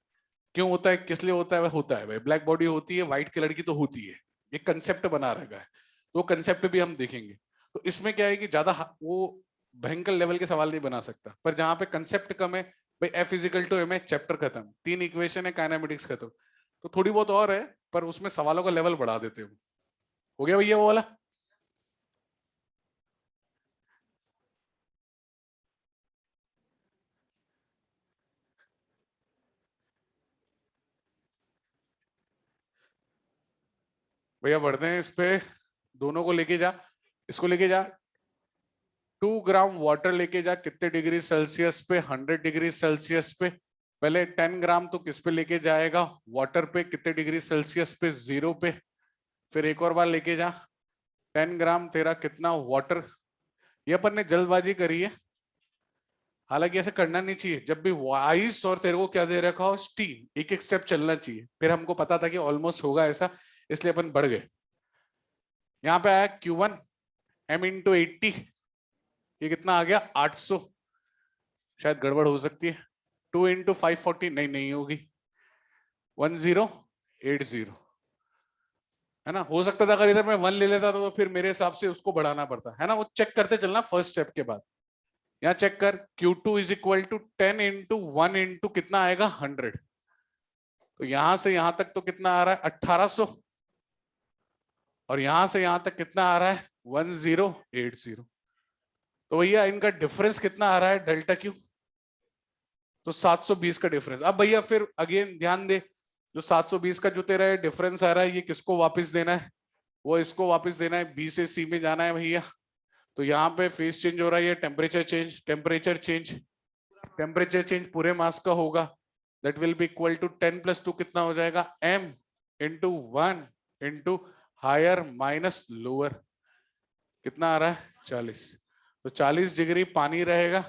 क्यों होता है, किस लिए होता है? वह होता है भाई, ब्लैक बॉडी होती है, व्हाइट कलर की तो होती है। ये कंसेप्ट बना रखा है, तो कंसेप्ट भी हम देखेंगे। तो इसमें क्या है कि ज्यादा वो भयंकर लेवल के सवाल नहीं बना सकता, पर जहां पे कंसेप्ट कम है, भाई एफ इजिकल टू एम है, चैप्टर खत्म, 3 इक्वेशन है, काइनेमेटिक्स खत्म। तो थोड़ी बहुत और है, पर उसमें सवालों का लेवल बढ़ा देते हो गया भैया वो वाला। भैया बढ़ते हैं इस पे। दोनों को लेके जा, इसको लेके जा। 2 ग्राम वाटर लेके जा, कितने डिग्री सेल्सियस पे? 100 डिग्री सेल्सियस पे। पहले 10 ग्राम तो किस पे लेके जाएगा? वाटर पे। कितने डिग्री सेल्सियस पे? 0 पे। फिर एक और बार लेके जा। 10 ग्राम तेरा कितना वाटर? ये अपन ने जल्दबाजी करी है, हालांकि ऐसे करना नहीं चाहिए। जब भी आइस और तेरे को क्या दे रखा हो, स्टीम, एक एक स्टेप चलना चाहिए। फिर हमको पता था कि ऑलमोस्ट होगा ऐसा, इसलिए अपन बढ़ गए। यहाँ पे आया Q1 m × 80। ये कितना आ गया? 800। शायद गड़बड़ हो सकती है। 2 × 540, नहीं नहीं होगी। 1080 है ना। हो सकता था अगर इधर मैं 1 ले लेता तो फिर मेरे हिसाब से उसको बढ़ाना पड़ता है ना। वो चेक करते चलना फर्स्ट स्टेप के बाद। यहाँ चेक कर, Q2 = 10 × 1 × कितना आएगा? 100। तो यहां से यहां तक तो कितना आ रहा है? 1800। और यहां से यहां तक कितना आ रहा है? 1080। तो भैया इनका डिफरेंस कितना आ रहा है? Delta Q. तो 720 का डिफरेंस। अब भैया फिर अगेन ध्यान दे, जो 720 का जो तेरा डिफरेंस आ रहा है, ये किसको वापस देना है? वो इसको वापस देना है, बी से सी में जाना है भैया। तो यहाँ पे फेज चेंज हो रहा है, ये टेम्परेचर चेंज, टेम्परेचर चेंज पूरे मास का होगा, that will be equal to 10+2 कितना हो जाएगा, m into 1 into higher minus lower, कितना आ रहा है 40। तो 40 डिग्री पानी रहेगा,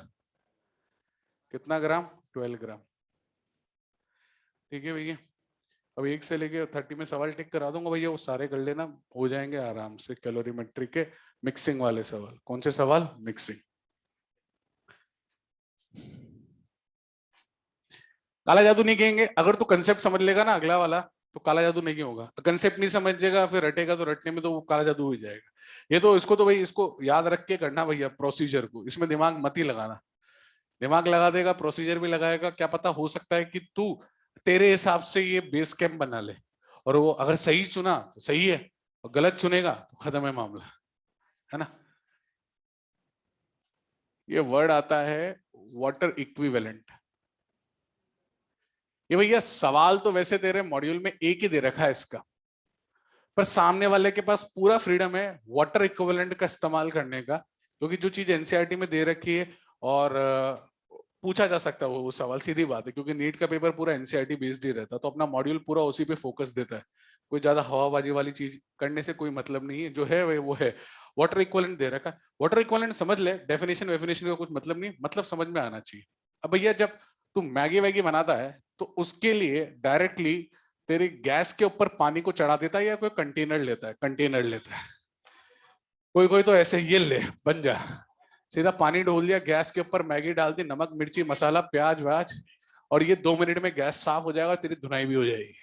कितना ग्राम, 12 ग्राम। ठीक है भैया, अब 1 से लेके 30 में सवाल टिक करा दूंगा भैया, वो सारे कर लेना, हो जाएंगे आराम से कैलोरीमेट्री के मिक्सिंग वाले सवाल। कौन से सवाल, मिक्सिंग। काला जादू नहीं कहेंगे, अगर तू कंसेप्ट समझ लेगा ना अगला वाला, तो काला जादू नहीं होगा। कंसेप्ट नहीं समझेगा फिर रटेगा, तो रटने में तो वो काला जादू हो जाएगा। ये तो इसको तो भाई इसको याद रख के करना भैया, प्रोसीजर को, इसमें दिमाग मत ही लगाना। दिमाग लगा देगा, प्रोसीजर भी लगाएगा, क्या पता हो सकता है कि तू तेरे हिसाब से ये बेस कैंप बना ले, और वो अगर सही चुना तो सही है, और गलत चुनेगा तो खत्म है मामला, है ना। ये वर्ड आता है वाटर इक्विवेलेंट। ये भैया सवाल तो वैसे तेरे मॉड्यूल में एक ही दे रखा है इसका, पर सामने वाले के पास पूरा फ्रीडम है वाटर इक्विवेलेंट का इस्तेमाल करने का, क्योंकि जो चीज एनसीईआरटी में दे रखी है और पूछा जा सकता है वो सवाल, सीधी बात है, क्योंकि नीट का पेपर पूरा एनसीईआरटी बेस्ड ही रहता है, तो अपना मॉड्यूल पूरा उसी पे फोकस देता है। कोई ज्यादा हवाबाजी वाली चीज करने से कोई मतलब नहीं है, जो है वो है। वाटर इक्विवेलेंट दे रखा है, वाटर इक्विवेलेंट समझ ले, डेफिनेशन वेफिनेशन का कुछ मतलब नहीं, मतलब समझ में आना चाहिए। अब भैया जब तू मैगी वैगी बनाता है, तो उसके लिए डायरेक्टली तेरे गैस के ऊपर पानी को चढ़ा देता है या कोई कंटेनर लेता है, कंटेनर लेता है। कोई कोई तो ऐसे ये ले बन जा, सीधा पानी डोल दिया गैस के ऊपर, मैगी डाल दी, नमक मिर्ची मसाला प्याज व्याज, और ये 2 मिनट में गैस साफ हो जाएगा, तेरी धुनाई भी हो जाएगी।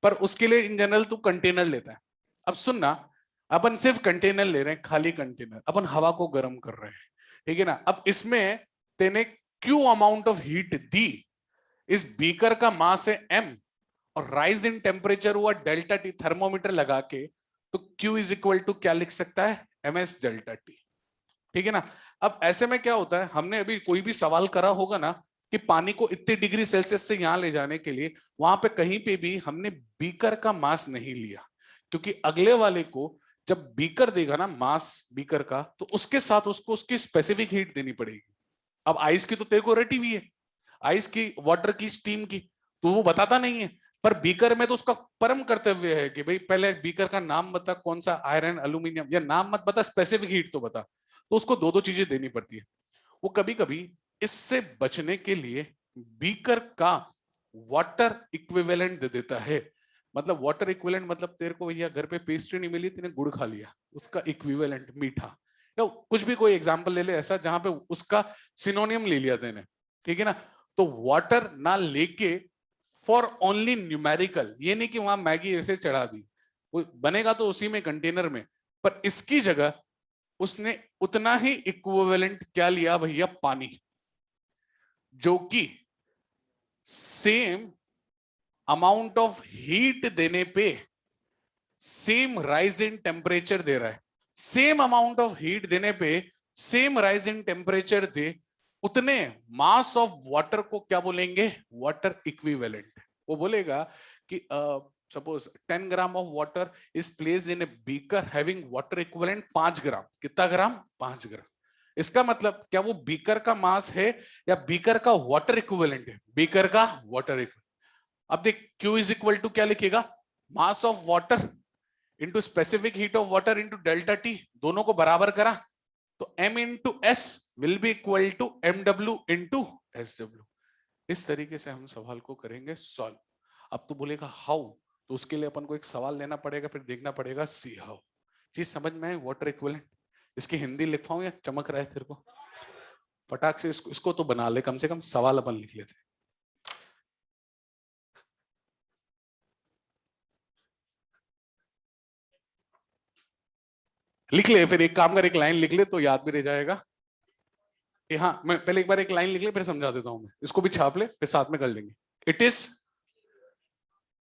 पर उसके लिए इन जनरल तू कंटेनर लेता है। अब सुनना, अपन सिर्फ कंटेनर ले रहे हैं, खाली कंटेनर, अपन हवा को गर्म कर रहे हैं, ठीक है ना। अब इसमें तेने क्यू अमाउंट ऑफ हीट दी, इस बीकर का मास है m, और राइज इन टेम्परेचर हुआ डेल्टा टी, थर्मोमीटर लगा के, तो Q इज इक्वल टू क्या लिख सकता है, ms डेल्टा टी। ठीक है ना। अब ऐसे में क्या होता है, हमने अभी कोई भी सवाल करा होगा ना, कि पानी को इतने डिग्री सेल्सियस से यहां ले जाने के लिए, वहां पे कहीं पे भी हमने बीकर का मास नहीं लिया, क्योंकि अगले वाले को जब बीकर देगा ना मास बीकर का, तो उसके साथ उसको उसकी स्पेसिफिक हीट देनी पड़ेगी। अब आइस की तो तेरे को रटी हुई है, आइस की, वाटर की, स्टीम की, तो वो बताता नहीं है। पर बीकर में तो उसका परम कर्तव्य है कि भाई पहले बीकर का नाम बता, कौन सा, आयरन एल्यूमिनियम, या नाम मत बता, स्पेसिफिक हीट तो बता। तो उसको दो दो चीजें देनी पड़ती है। वो कभी कभी इससे बचने के लिए बीकर का वाटर इक्विवेलेंट दे देता है। मतलब वाटर इक्विवेलेंट मतलब तेरे को भैया घर पे पेस्ट्री नहीं मिली, तेने गुड़ खा लिया, उसका इक्विवेलेंट मीठा, या कुछ भी कोई एग्जांपल ले ले ऐसा जहां पे उसका सिनोनियम ले लिया तेने, ठीक है ना। तो वाटर ना लेके फॉर ओनली न्यूमेरिकल, ये नहीं कि वहां मैगी ऐसे चढ़ा दी, वो बनेगा तो उसी में कंटेनर में, पर इसकी जगह उसने उतना ही इक्विवेलेंट क्या लिया भैया, पानी, जो कि सेम अमाउंट ऑफ हीट देने पे सेम राइज इन टेम्परेचर दे रहा है, सेम अमाउंट ऑफ हीट देने पे सेम राइज इन टेम्परेचर दे, उतने मास ऑफ वाटर को क्या बोलेंगे, वाटर इक्विवेलेंट। वो बोलेगा कि suppose 10 gram of water is placed in a beaker having water equivalent 5 ग्राम, कितना ग्राम, 5 ग्राम। इसका मतलब क्या वो बीकर का मास है या बीकर का वाटर इक्विवेलेंट है, बीकर का वाटर इक्विवेलेंट। अब देख Q इज इक्वल टू क्या लिखेगा, mass of water into specific heat of water into delta T, दोनों को बराबर करा, तो m into S will be equal to M W into S W. इस तरीके से हम सवाल को करेंगे सॉल्व। अब तो बोलेगा हाउ, तो उसके लिए अपन को एक सवाल लेना पड़ेगा, फिर देखना पड़ेगा सी हाउ। चीज समझ में है, वाटर इक्विवेलेंट। इसकी हिंदी लिखवाऊं या चमक रहा है तेरे को, फटाक से इसको तो बना ले, कम से कम सवाल अपन लिख लेते। लिख ले, फिर एक काम कर, एक लाइन लिख ले तो याद भी रह जाएगा। हाँ, मैं पहले एक बार एक लाइन लिख ले, फिर समझा देता हूं मैं, इसको भी छाप ले, फिर साथ में कर लेंगे। इट इज,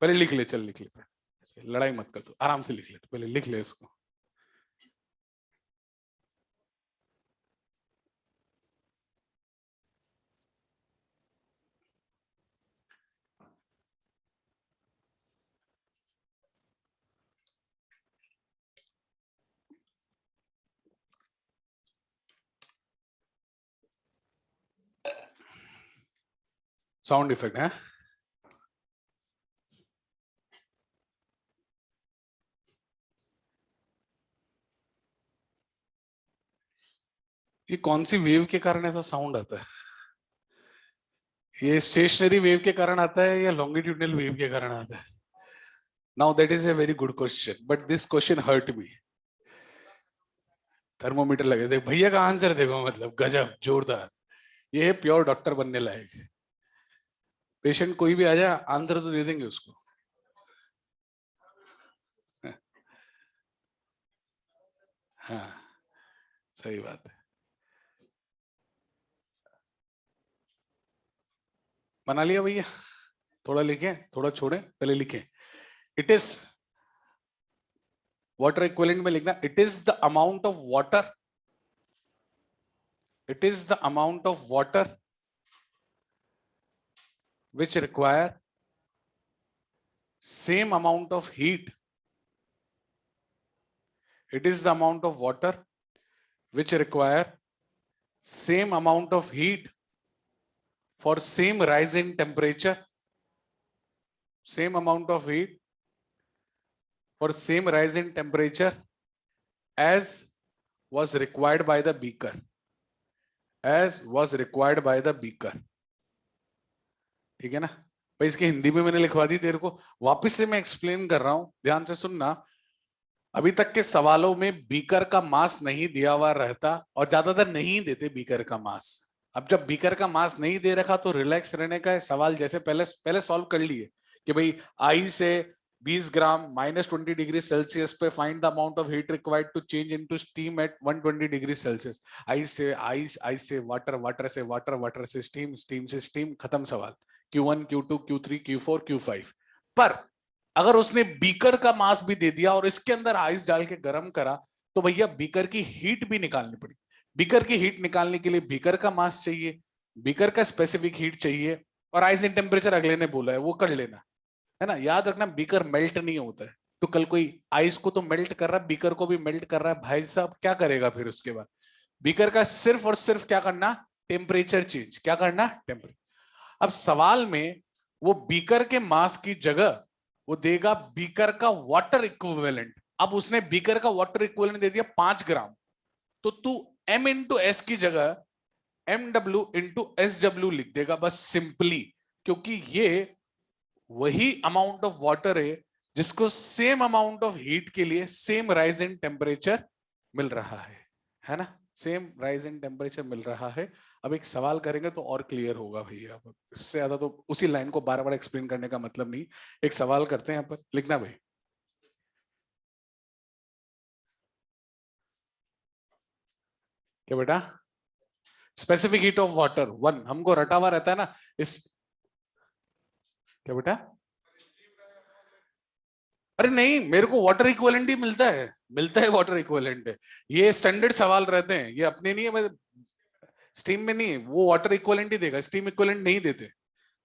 पहले लिख ले, चल लिख ले, लड़ाई मत कर, तो आराम से लिख ले, तो पहले लिख ले इसको। साउंड इफेक्ट है। ये कौन सी वेव के कारण ऐसा साउंड आता है? ये स्टेशनरी वेव के कारण आता है या लॉन्गिट्यूडनल वेव के कारण आता है? Now that is a very good question, but this question hurt me. Thermometer लगे थे भैया का आंसर देखो, मतलब गजब जोरदार। ये है प्योर डॉक्टर बनने लायक। पेशेंट कोई भी आ जाए आंसर तो दे देंगे उसको। हाँ, सही बात है। बना लिया भैया? थोड़ा लिखें थोड़ा छोड़ें, पहले लिखें। इट इज वाटर इक्विवेलेंट में लिखना, it is the amount of water, it is the amount of water which require same amount of heat. It is the amount of water which require same amount of heat for same rise in temperature, same amount of heat for same rise in temperature as was required by the beaker, as was required by the beaker. ठीक है ना भाई? इसकी हिंदी में मैंने लिखवा दी तेरे को, वापस से मैं एक्सप्लेन कर रहा हूं, ध्यान से सुनना। अभी तक के सवालों में बीकर का मास नहीं दिया हुआ रहता, और ज्यादातर नहीं देते बीकर का मास। अब जब बीकर का मास नहीं दे रखा तो रिलैक्स रहने का है। सवाल जैसे पहले पहले सॉल्व कर लिए कि भाई आई से 20 ग्राम -20 डिग्री सेल्सियस पे find the amount of heat required to change into steam at 120 degree Celsius. Ice से आइस, आइस से वाटर, वाटर से वाटर, वाटर से स्टीम, स्टीम से स्टीम, खत्म सवाल। Q1, Q2, Q3, Q4, Q5। पर अगर उसने बीकर का मास भी दे दिया और इसके अंदर आइस डाल के गर्म करा, तो भैया बीकर की हीट भी निकालनी पड़ी। बीकर की हीट निकालने के लिए बीकर का मास चाहिए, बीकर का स्पेसिफिक हीट चाहिए, और आइस इन टेम्परेचर अगले ने बोला है वो कर लेना है ना। याद रखना बीकर मेल्ट नहीं होता है। तो कल कोई आइस को तो मेल्ट कर रहा है, बीकर को भी मेल्ट कर रहा है, भाई साहब क्या करेगा फिर उसके बाद? बीकर का सिर्फ और सिर्फ क्या करना? Temperature change. क्या करना? टेम्परेचर। अब सवाल में वो बीकर के मास की जगह वो देगा बीकर का वाटर इक्विवेलेंट। अब उसने बीकर का वाटर इक्विवेलेंट दे दिया 5 ग्राम, तो तू M इंटू एस की जगह MW इंटू SW लिख देगा बस, सिंपली। क्योंकि ये वही अमाउंट ऑफ वाटर है जिसको सेम अमाउंट ऑफ हीट के लिए सेम राइज इन टेम्परेचर मिल रहा है ना? सेम राइज इन टेम्परेचर मिल रहा है। अब एक सवाल करेंगे तो और क्लियर होगा भैया, इससे ज्यादा तो उसी लाइन को बार बार एक्सप्लेन करने का मतलब नहीं। एक सवाल करते हैं यहाँ पर, लिखना भाई। क्या बेटा? स्पेसिफिक हीट ऑफ वाटर 1 हमको रटा हुआ रहता है ना इस। क्या बेटा? अरे नहीं, मेरे को वाटर इक्विवेलेंट ही मिलता है, मिलता है वाटर इक्विवेलेंट है। ये स्टैंडर्ड सवाल रहते हैं, ये अपने नहीं है। स्टीम में नहीं, वो वाटर इक्विवेलेंट ही देगा, स्टीम इक्विवेलेंट नहीं देते।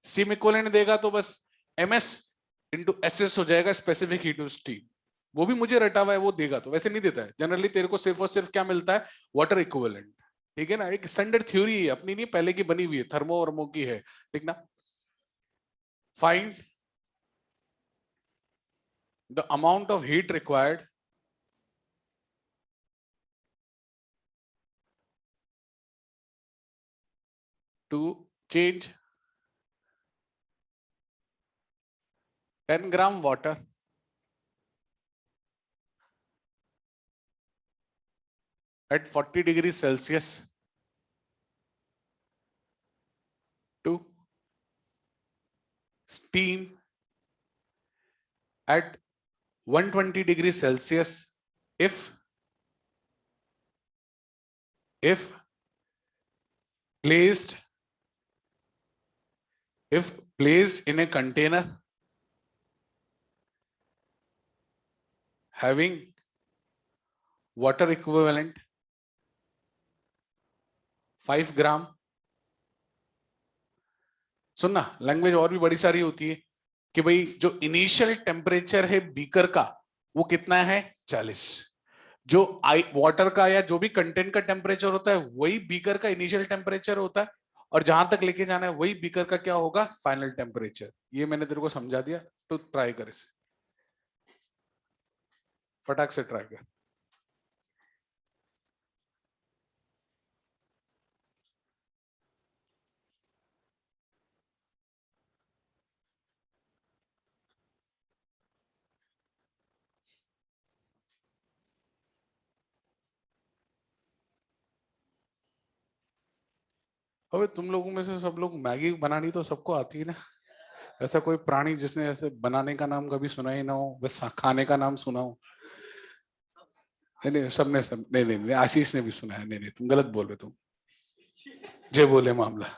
स्टीम इक्विवेलेंट देगा तो बस MS इंटू SS हो जाएगा, स्पेसिफिक हीट ऑफ स्टीम। वो भी मुझे रटा हुआ है, वो देगा तो वैसे नहीं देता है। जनरली तेरे को सिर्फ और सिर्फ क्या मिलता है? Water equivalent. ठीक है ना? एक स्टैंडर्ड थ्योरी है, अपनी नहीं, पहले की बनी हुई है, थर्मो वर्मो की है। ठीक ना? Find the amount of heat required to change 10 gram water at 40 degrees Celsius to steam at 120 degrees Celsius if placed in a container having water equivalent 5 ग्राम। सुनना, लैंग्वेज और भी बड़ी सारी होती है कि भाई जो इनिशियल टेम्परेचर है बीकर का वो कितना है? 40। जो वाटर का या जो भी कंटेंट का टेम्परेचर होता है वही बीकर का इनिशियल टेम्परेचर होता है। और जहां तक लेके जाना है वही बीकर का क्या होगा, फाइनल टेम्परेचर। ये मैंने तेरे को समझा दिया, तो ट्राई कर इसे, फटाक से ट्राई कर। अबे तुम लोगों में से सब लोग मैगी बनानी तो सबको आती है ना। ऐसा कोई प्राणी जिसने ऐसे बनाने का नाम कभी सुना ही ना हो, बस खाने का नाम सुना हो? नहीं नहीं, सबने सब, नहीं नहीं नहीं, आशीष ने भी सुना है। नहीं नहीं, तुम गलत बोल रहे, तुम जे बोले मामला,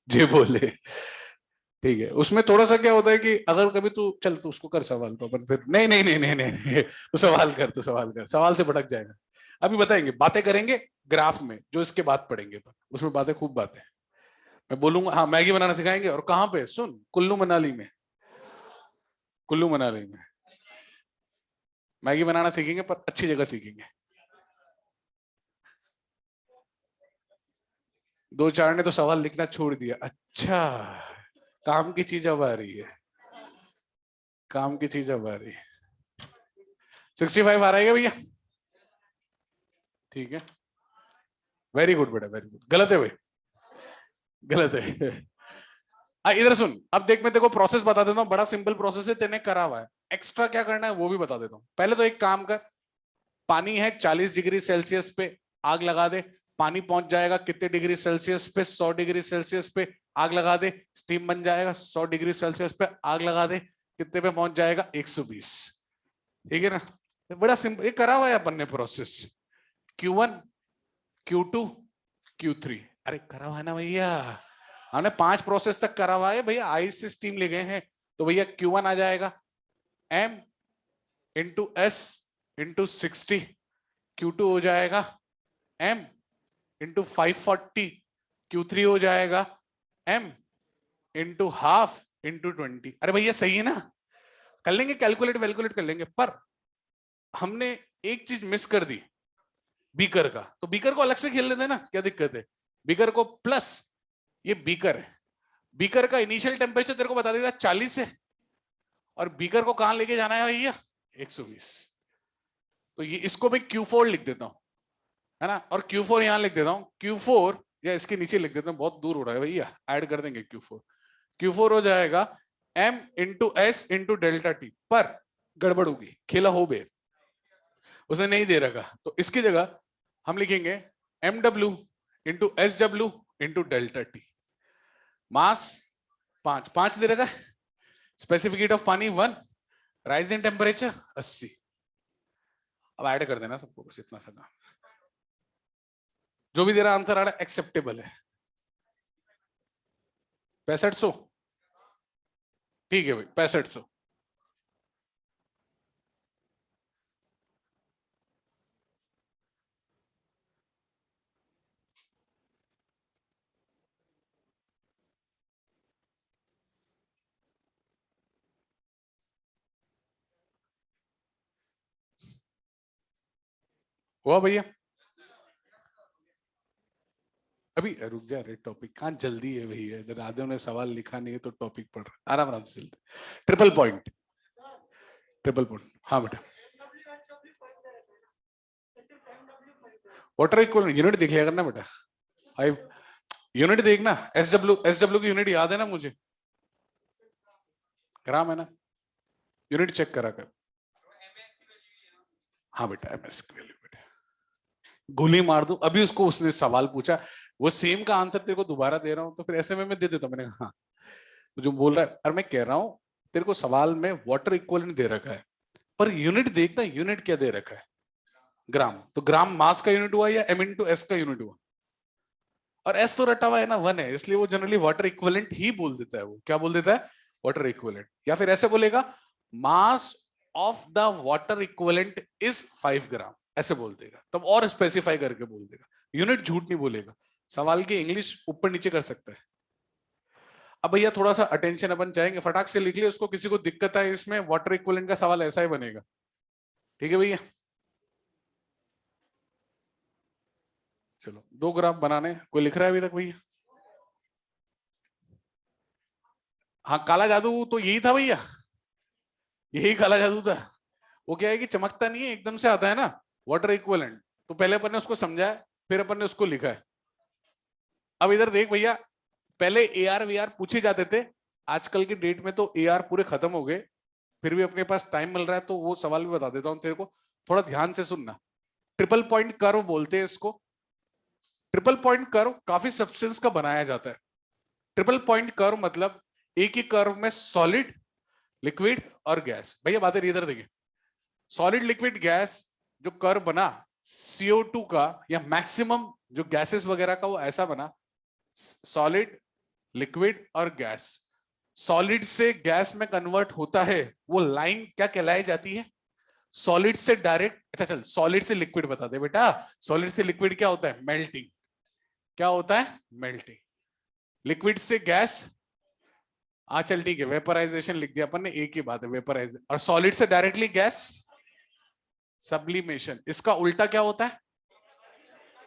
जे बोले। ठीक है, उसमें थोड़ा सा क्या होता है कि अगर कभी तू चल, तू उसको कर सवाल, तो अपन फिर नहीं नहीं नहीं नहीं नहीं, नहीं तू सवाल कर, तू सवाल कर, सवाल से भटक जाएगा। अभी बताएंगे, बातें करेंगे ग्राफ में, जो इसके बाद पढ़ेंगे अपन, उसमें बातें, खूब बातें। मैं बोलूंगा हाँ मैगी बनाना सिखाएंगे, और कहाँ पे, सुन, कुल्लू मनाली में, कुल्लू मनाली में मैगी बनाना सीखेंगे, पर अच्छी जगह सीखेंगे। दो चार ने तो सवाल लिखना छोड़ दिया। अच्छा, काम की चीज अब आ रही है, काम की चीज अब आ रही है। 65 आ रहा है क्या भैया? ठीक है, वेरी गुड बेटा, वेरी गुड। गलत है भाई, गलत है। इधर सुन, अब देख, मैं तेरे को प्रोसेस बता देता हूँ, बड़ा सिंपल प्रोसेस है, तेने करा हुआ है। एक्स्ट्रा क्या करना है वो भी बता देता हूँ। पहले तो एक काम कर, पानी है 40 डिग्री सेल्सियस पे, आग लगा दे। पानी पहुंच जाएगा कितने डिग्री सेल्सियस पे, 100 डिग्री सेल्सियस पे, आग लगा दे, स्टीम बन जाएगा। 100 डिग्री सेल्सियस पे आग लगा दे, कितने पे पहुंच जाएगा, 120। ठीक है ना, बड़ा सिंपल, ये करा हुआ है अपन ने प्रोसेस। Q1, Q2, Q3, अरे करा हुआ है ना भैया, हमने 5 प्रोसेस तक करा हुआ है भैया, आइस से स्टीम ले गए हैं। तो भैया Q1 आ जाएगा M into S into 60, Q2 हो जाएगा M इंटू 540, Q3 हो जाएगा M इंटू हाफ इंटू 20। अरे भैया सही है ना, कर लेंगे, कैलकुलेट वैलकुलेट कर लेंगे। पर हमने एक चीज मिस कर दी, बीकर का। तो बीकर को अलग से खेल लेते हैं ना, क्या दिक्कत है? बीकर को प्लस, ये बीकर है, बीकर का इनिशियल टेम्परेचर तेरे को बता देगा 40 है, और बीकर को कहां लेके जाना है भैया, 120। तो ये, इसको मैं Q4 लिख देता हूं, है ना, और Q4 यहां लिख देता हूं, Q4 या इसके नीचे लिख देता हूं, बहुत दूर हो रहा है भैया, ऐड कर देंगे Q4। Q4 हो जाएगा M into S into delta T. पर गड़बड़ होगी, खेला हो बे, उसे नहीं दे रखा, तो इसकी जगह हम लिखेंगे MW into SW into delta t. Mass 5, 5 दे रखा है, स्पेसिफिक हीट ऑफ पानी 1, राइज इन टेम्परेचर 80। अब ऐड कर देना सबको, बस इतना सा काम। जो भी तेरा आंसर आ रहा है एक्सेप्टेबल है। 6500, ठीक है भाई, 6500। हुआ भैया? अभी रुक जा रे, टॉपिक कहाँ जल्दी है भैया, इधर आधे ने सवाल लिखा नहीं है तो टॉपिक पढ़ रहा, आराम आराम से चलते। ट्रिपल पॉइंट, ट्रिपल पॉइंट, हाँ बेटा। वाटर इक्वल यूनिट देख लिया करना बेटा, 5 यूनिट देखना। एस डब्ल्यू की यूनिट याद है ना मुझे, ग्राम है ना, यूनिट चेक करा कर। हाँ बेटा, एमएस की वैल्यू बेटा, गोली मार दूं अभी उसको, उसने सवाल पूछा, वो सेम का आंसर तेरे को दोबारा दे रहा हूं, तो फिर ऐसे में मैं दे देता हूं। मैंने कहा हाँ, तो जो बोल रहा है, और मैं कह रहा हूं तेरे को सवाल में वाटर इक्वलेंट दे रखा है, पर यूनिट देखना, यूनिट क्या दे रखा है, ग्राम। तो ग्राम मास का यूनिट हुआ या एम इंटू एस का यूनिट हुआ, और एस तो रटा हुआ है ना 1 है, इसलिए वो जनरली वाटर इक्विवेलेंट ही बोल देता है। वो क्या बोल देता है, वाटर इक्विवेलेंट। या फिर ऐसे बोलेगा, mass of the water equivalent is 5 ग्राम, ऐसे बोल देगा, तब और स्पेसिफाई करके बोल देगा, यूनिट झूठ नहीं बोलेगा। सवाल की इंग्लिश ऊपर नीचे कर सकता है। अब भैया थोड़ा सा अटेंशन अपन चाहेंगे, फटाक से लिख लिया, उसको किसी को दिक्कत है इसमें, वाटर इक्विवेलेंट का सवाल ऐसा ही बनेगा। ठीक है भैया, चलो 2 ग्राफ बनाने, कोई लिख रहा है अभी तक भैया? हाँ काला जादू तो यही था भैया, यही काला जादू था। वो क्या है कि चमकता नहीं है, एकदम से आता है ना, वाटर इक्विवेलेंट। तो पहले अपन ने उसको समझा है, फिर अपन ने उसको लिखा है। अब इधर देख भैया, पहले ए आर वी आर पूछे जाते थे, आजकल की डेट में तो ए आर पूरे खत्म हो गए। फिर भी अपने पास टाइम मिल रहा है तो वो सवाल भी बता देता हूं तेरे को, थोड़ा ध्यान से सुनना। ट्रिपल पॉइंट कर्व बोलते हैं इसको। ट्रिपल पॉइंट कर्व काफी सब्सटेंस का बनाया जाता है। ट्रिपल पॉइंट कर्व मतलब एक ही कर्व में सॉलिड, लिक्विड और गैस। भैया बातें इधर देखिए, सॉलिड लिक्विड गैस जो कर्व बना CO2 का, या मैक्सिमम जो गैसेस वगैरह का, वो ऐसा बना, सॉलिड, लिक्विड और गैस। सॉलिड से गैस में कन्वर्ट होता है, वो लाइन क्या कहलाई जाती है? सॉलिड से डायरेक्ट, अच्छा चल सॉलिड से लिक्विड बता दे बेटा। सॉलिड से लिक्विड क्या होता है? मेल्टिंग। क्या होता है? मेल्टिंग। लिक्विड से गैस, चल ठीक है, वेपराइजेशन लिख दिया अपन ने, एक ही बात है वेपराइज। और सॉलिड से डायरेक्टली गैस, सब्लिमेशन। इसका उल्टा क्या होता है?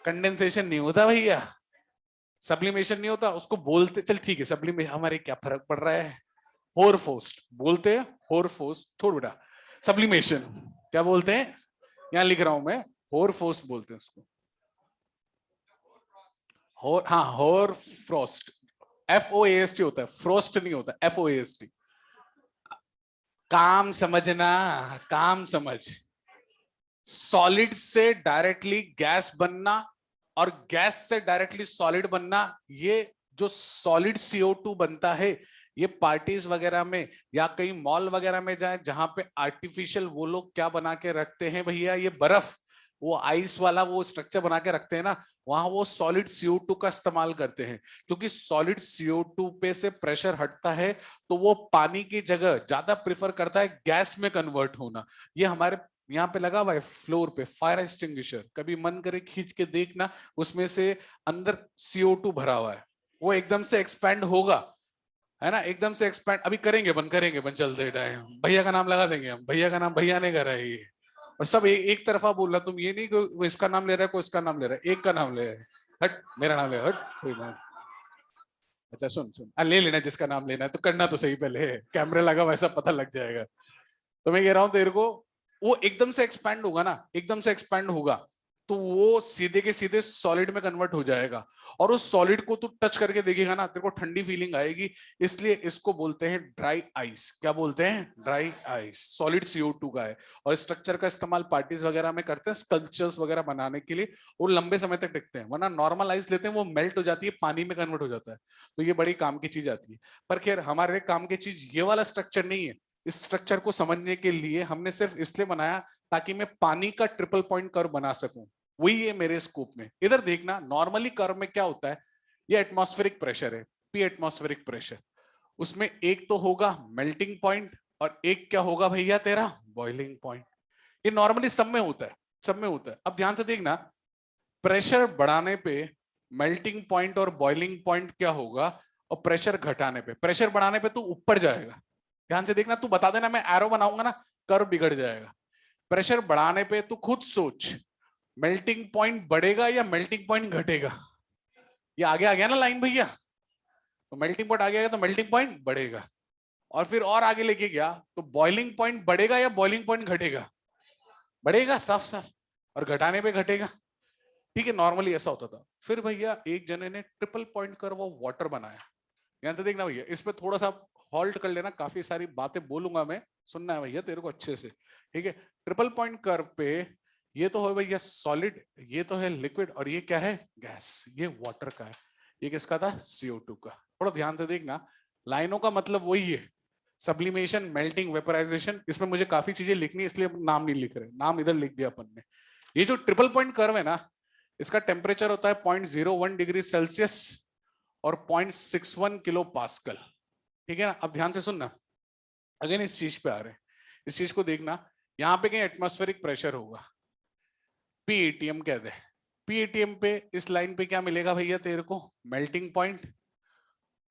कंडेंसेशन नहीं होता भैया, सब्लिमेशन नहीं होता, उसको बोलते, चल ठीक है सब्लिमेशन, हमारे क्या फर्क पड़ रहा है, होरफोस्ट बोलते हैं, होरफोस्ट छोड़ बेटा। सब्लिमेशन क्या बोलते हैं? यहां लिख रहा हूं मैं, होरफोस्ट बोलते हैं उसको। हाँ होर फ्रोस्ट, FOAST होता है, फ्रोस्ट नहीं होता, FOAST। काम समझना, काम समझ। सॉलिड से डायरेक्टली गैस बनना और गैस से डायरेक्टली सॉलिड बनना, ये जो सॉलिड CO2 बनता है, ये पार्टीज वगैरह में या कहीं मॉल वगैरह में जाए जहां पे आर्टिफिशियल वो लोग क्या बना के रखते हैं भैया, ये बर्फ, वो आइस वाला वो स्ट्रक्चर बना के रखते हैं ना, वहां वो सॉलिड CO2 का इस्तेमाल करते हैं। क्योंकि सॉलिड CO2 पे से प्रेशर हटता है, तो वो पानी की जगह ज्यादा प्रिफर करता है गैस में कन्वर्ट होना। ये हमारे यहाँ पे लगा हुआ है फ्लोर पे फायर एक्सटिंग्विशर, कभी मन करे खींच के देखना, उसमें से अंदर CO2 भरा हुआ है, वो एकदम से एक्सपैंड होगा, है ना, एकदम से एक्सपैंड। अभी करेंगे बन चलते टाइम भैया का नाम लगा देंगे हम, भैया का नाम भैया ने करा है ये। और सब एक तरफा बोल रहा, तुम ये नहीं कोई इसका नाम ले रहा है, कोई इसका नाम ले रहा है, एक का नाम ले रहा है, हट मेरा नाम ले, हट कोई नाम। अच्छा सुन सुन, ले लेना जिसका नाम लेना है, तो करना तो सही पहले, कैमरे लगा वैसा पता लग जाएगा। तो मैं कह रहा हूं तेरे को, वो एकदम से एक्सपैंड होगा ना, एकदम से एक्सपैंड होगा, तो वो सीधे के सीधे सॉलिड में कन्वर्ट हो जाएगा। और उस सॉलिड को तू टच करके देखेगा ना, तेरे को ठंडी फीलिंग आएगी। इसलिए इसको बोलते हैं ड्राई आइस। क्या बोलते हैं? Dry ice. सॉलिड CO2 का है, और स्ट्रक्चर का इस्तेमाल पार्टीज वगैरह में करते हैं स्कल्पचर्स वगैरह बनाने के लिए, और लंबे समय तक टिकते हैं। वरना नॉर्मल आइस लेते हैं, वो मेल्ट हो जाती है, पानी में कन्वर्ट हो जाता है। तो ये बड़ी काम की चीज आती है। पर खैर हमारे काम की चीज ये वाला स्ट्रक्चर नहीं है। इस स्ट्रक्चर को समझने के लिए हमने सिर्फ इसलिए बनाया ताकि मैं पानी का ट्रिपल पॉइंट कर्व बना सकूं, वही है मेरे स्कोप में। इधर देखना, नॉर्मली कर्व में क्या होता है, ये एटमॉस्फेरिक प्रेशर है, P एटमॉस्फेरिक प्रेशर। उसमें एक तो होगा मेल्टिंग पॉइंट, और एक क्या होगा भैया तेरा? Boiling point. ये नॉर्मली सब में होता है, सब में होता है। अब ध्यान से देखना, प्रेशर बढ़ाने पे मेल्टिंग पॉइंट और बॉइलिंग पॉइंट क्या होगा, और प्रेशर घटाने पे, प्रेशर बढ़ाने पे तू ऊपर जाएगा। ध्यान से देखना, तू बता देना, मैं एरो बनाऊंगा ना, कर्व बिगड़ जाएगा। प्रेशर बढ़ाने पे तू खुद सोच, मेल्टिंग पॉइंट बढ़ेगा या मेल्टिंग पॉइंट घटेगा? ये आगे आ गया ना लाइन भैया, तो मेल्टिंग पॉइंट आगे आएगा तो मेल्टिंग पॉइंट बढ़ेगा। और फिर और आगे लेके गया तो बॉइलिंग पॉइंट बढ़ेगा या बॉइलिंग पॉइंट घटेगा? बढ़ेगा साफ साफ, और घटाने पे घटेगा। ठीक है, नॉर्मली ऐसा होता था। फिर भैया एक जने ने triple point curve of water बनाया। ध्यान से देखना भैया, इस पे थोड़ा सा हॉल्ट कर लेना, काफी सारी बातें बोलूंगा मैं, सुनना है भैया तेरे को अच्छे से। ठीक है, ट्रिपल पॉइंट कर्व पे ये तो है भैया सॉलिड, ये तो है लिक्विड, और ये क्या है? गैस। ये वाटर का है, ये किसका था? CO2 का। थोड़ा ध्यान से देखना, लाइनों का मतलब वही है, सब्लिमेशन, मेल्टिंग, वेपराइजेशन। इसमें मुझे काफी चीजें लिखनी है, इसलिए नाम नहीं लिख रहे, नाम इधर लिख दिया अपन ने। ये जो ट्रिपल पॉइंट कर्व है ना, इसका टेम्परेचर होता है 0.01 डिग्री सेल्सियस और 0.61 किलो पास्कल। ठीक है ना? अब ध्यान से सुनना, अगेन इस चीज पे आ रहे हैं, इस चीज को देखना। यहाँ पे कहीं एटमॉस्फेरिक प्रेशर होगा, PATM कहते हैं। PATM पे इस लाइन पे क्या मिलेगा भैया तेरे को? Melting point.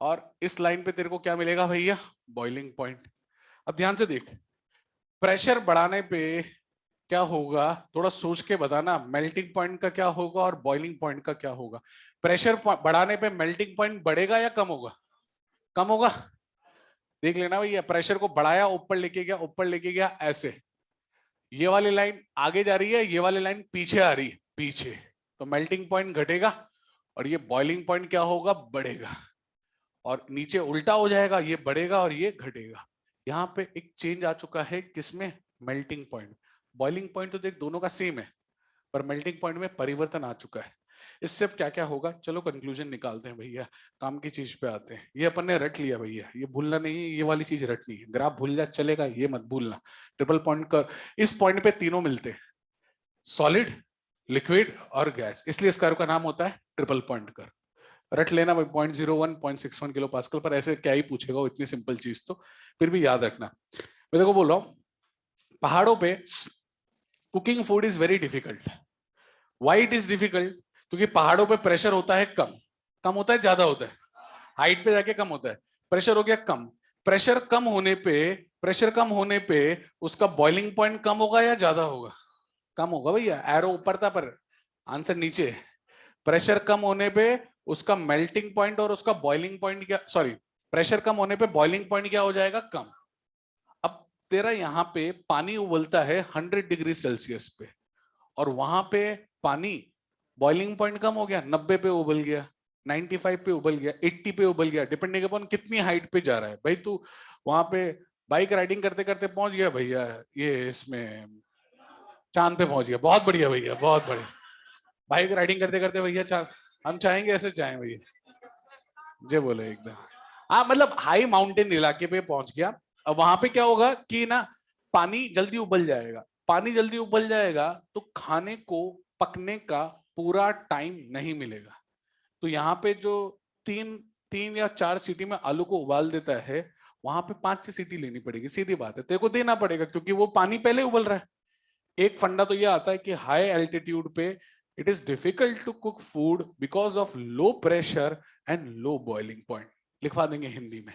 और इस लाइन पे तेरे को क्या मिलेगा भैया? Boiling point. अब ध्यान से देख, प्रेशर बढ़ाने पे क्या होगा, थोड़ा सोच के बताना, मेल्टिंग पॉइंट का क्या होगा और बॉइलिंग पॉइंट का क्या होगा? प्रेशर बढ़ाने पे मेल्टिंग पॉइंट बढ़ेगा या कम होगा? कम होगा। देख लेना भैया, प्रेशर को बढ़ाया, ऊपर लेके गया ऐसे, ये वाली लाइन आगे जा रही है, ये वाली लाइन पीछे आ रही है, पीछे, तो मेल्टिंग पॉइंट घटेगा और ये बॉइलिंग पॉइंट क्या होगा, बढ़ेगा, और नीचे उल्टा हो जाएगा, ये बढ़ेगा और ये घटेगा। यहाँ पे एक चेंज आ चुका है, किसमें, मेल्टिंग पॉइंट। बॉइलिंग पॉइंट तो देख दोनों का सेम है, पर मेल्टिंग पॉइंट में परिवर्तन आ चुका है। इससे अब क्या क्या होगा, चलो कंक्लूजन निकालते हैं भैया, काम की चीज पे आते हैं। ये अपन ने रट लिया भैया, ये भूलना नहीं है, ये वाली चीज रटनी है, ग्राफ भूल जा चलेगा, ये मत भूलना। ट्रिपल पॉइंट कर, इस पॉइंट पे तीनों मिलते हैं, सॉलिड, लिक्विड और गैस, इसलिए इस कर्व का नाम होता है ट्रिपल पॉइंट कर्व। रट लेना भाई, 0.01 0.61 किलो पास्कल, पर ऐसे क्या ही पूछेगा वो, इतनी सिंपल चीज तो फिर भी याद रखना। मैं देखो बोल रहा हूं, पहाड़ों पे cooking food is very difficult. Why it is difficult, क्योंकि पहाड़ों पे प्रेशर होता है कम, कम होता है ज्यादा होता है, हाइट पे जाके कम होता है, प्रेशर हो गया कम। प्रेशर कम होने पे उसका बॉइलिंग पॉइंट कम होगा या ज्यादा होगा, कम होगा भैया, एरो ऊपर था पर आंसर नीचे। प्रेशर कम होने पे उसका मेल्टिंग पॉइंट और उसका बॉइलिंग पॉइंट क्या, सॉरी, प्रेशर कम होने पे बॉइलिंग पॉइंट क्या हो जाएगा, कम। अब तेरा यहाँ पे पानी उबलता है 100 डिग्री सेल्सियस पे, और वहां पे पानी बॉइलिंग पॉइंट कम हो गया, 90 पे उबल गया, 95 पे उबल गया, 80 पे उबल गया, डिपेंडिंग अपॉन कितनी हाइट पे जा रहा है। भाई तू वहां पे बाइक राइडिंग करते करते पहुंच गया भैया, ये इसमें चांद पे पहुंच गया, बहुत बढ़िया भैया, बहुत बढ़िया। बाइक राइडिंग करते करते भैया चांद, हम चाहेंगे ऐसे जाएं भैया, जे बोले एकदम। हाँ मतलब हाई माउंटेन इलाके पे पहुंच गया। अब वहां पे क्या होगा कि ना, पानी जल्दी उबल जाएगा, पानी जल्दी उबल जाएगा तो खाने को पकने का पूरा टाइम नहीं मिलेगा। तो यहाँ पे जो तीन तीन या 4 सीटी में आलू को उबाल देता है, वहां पे 5-6 सीटी लेनी पड़ेगी, सीधी बात है, तेरे को देना पड़ेगा, क्योंकि वो पानी पहले उबल रहा है। एक फंडा तो ये आता है कि हाई एल्टीट्यूड पे it is difficult to cook food because of low pressure and low boiling point, लिखवा देंगे हिंदी में,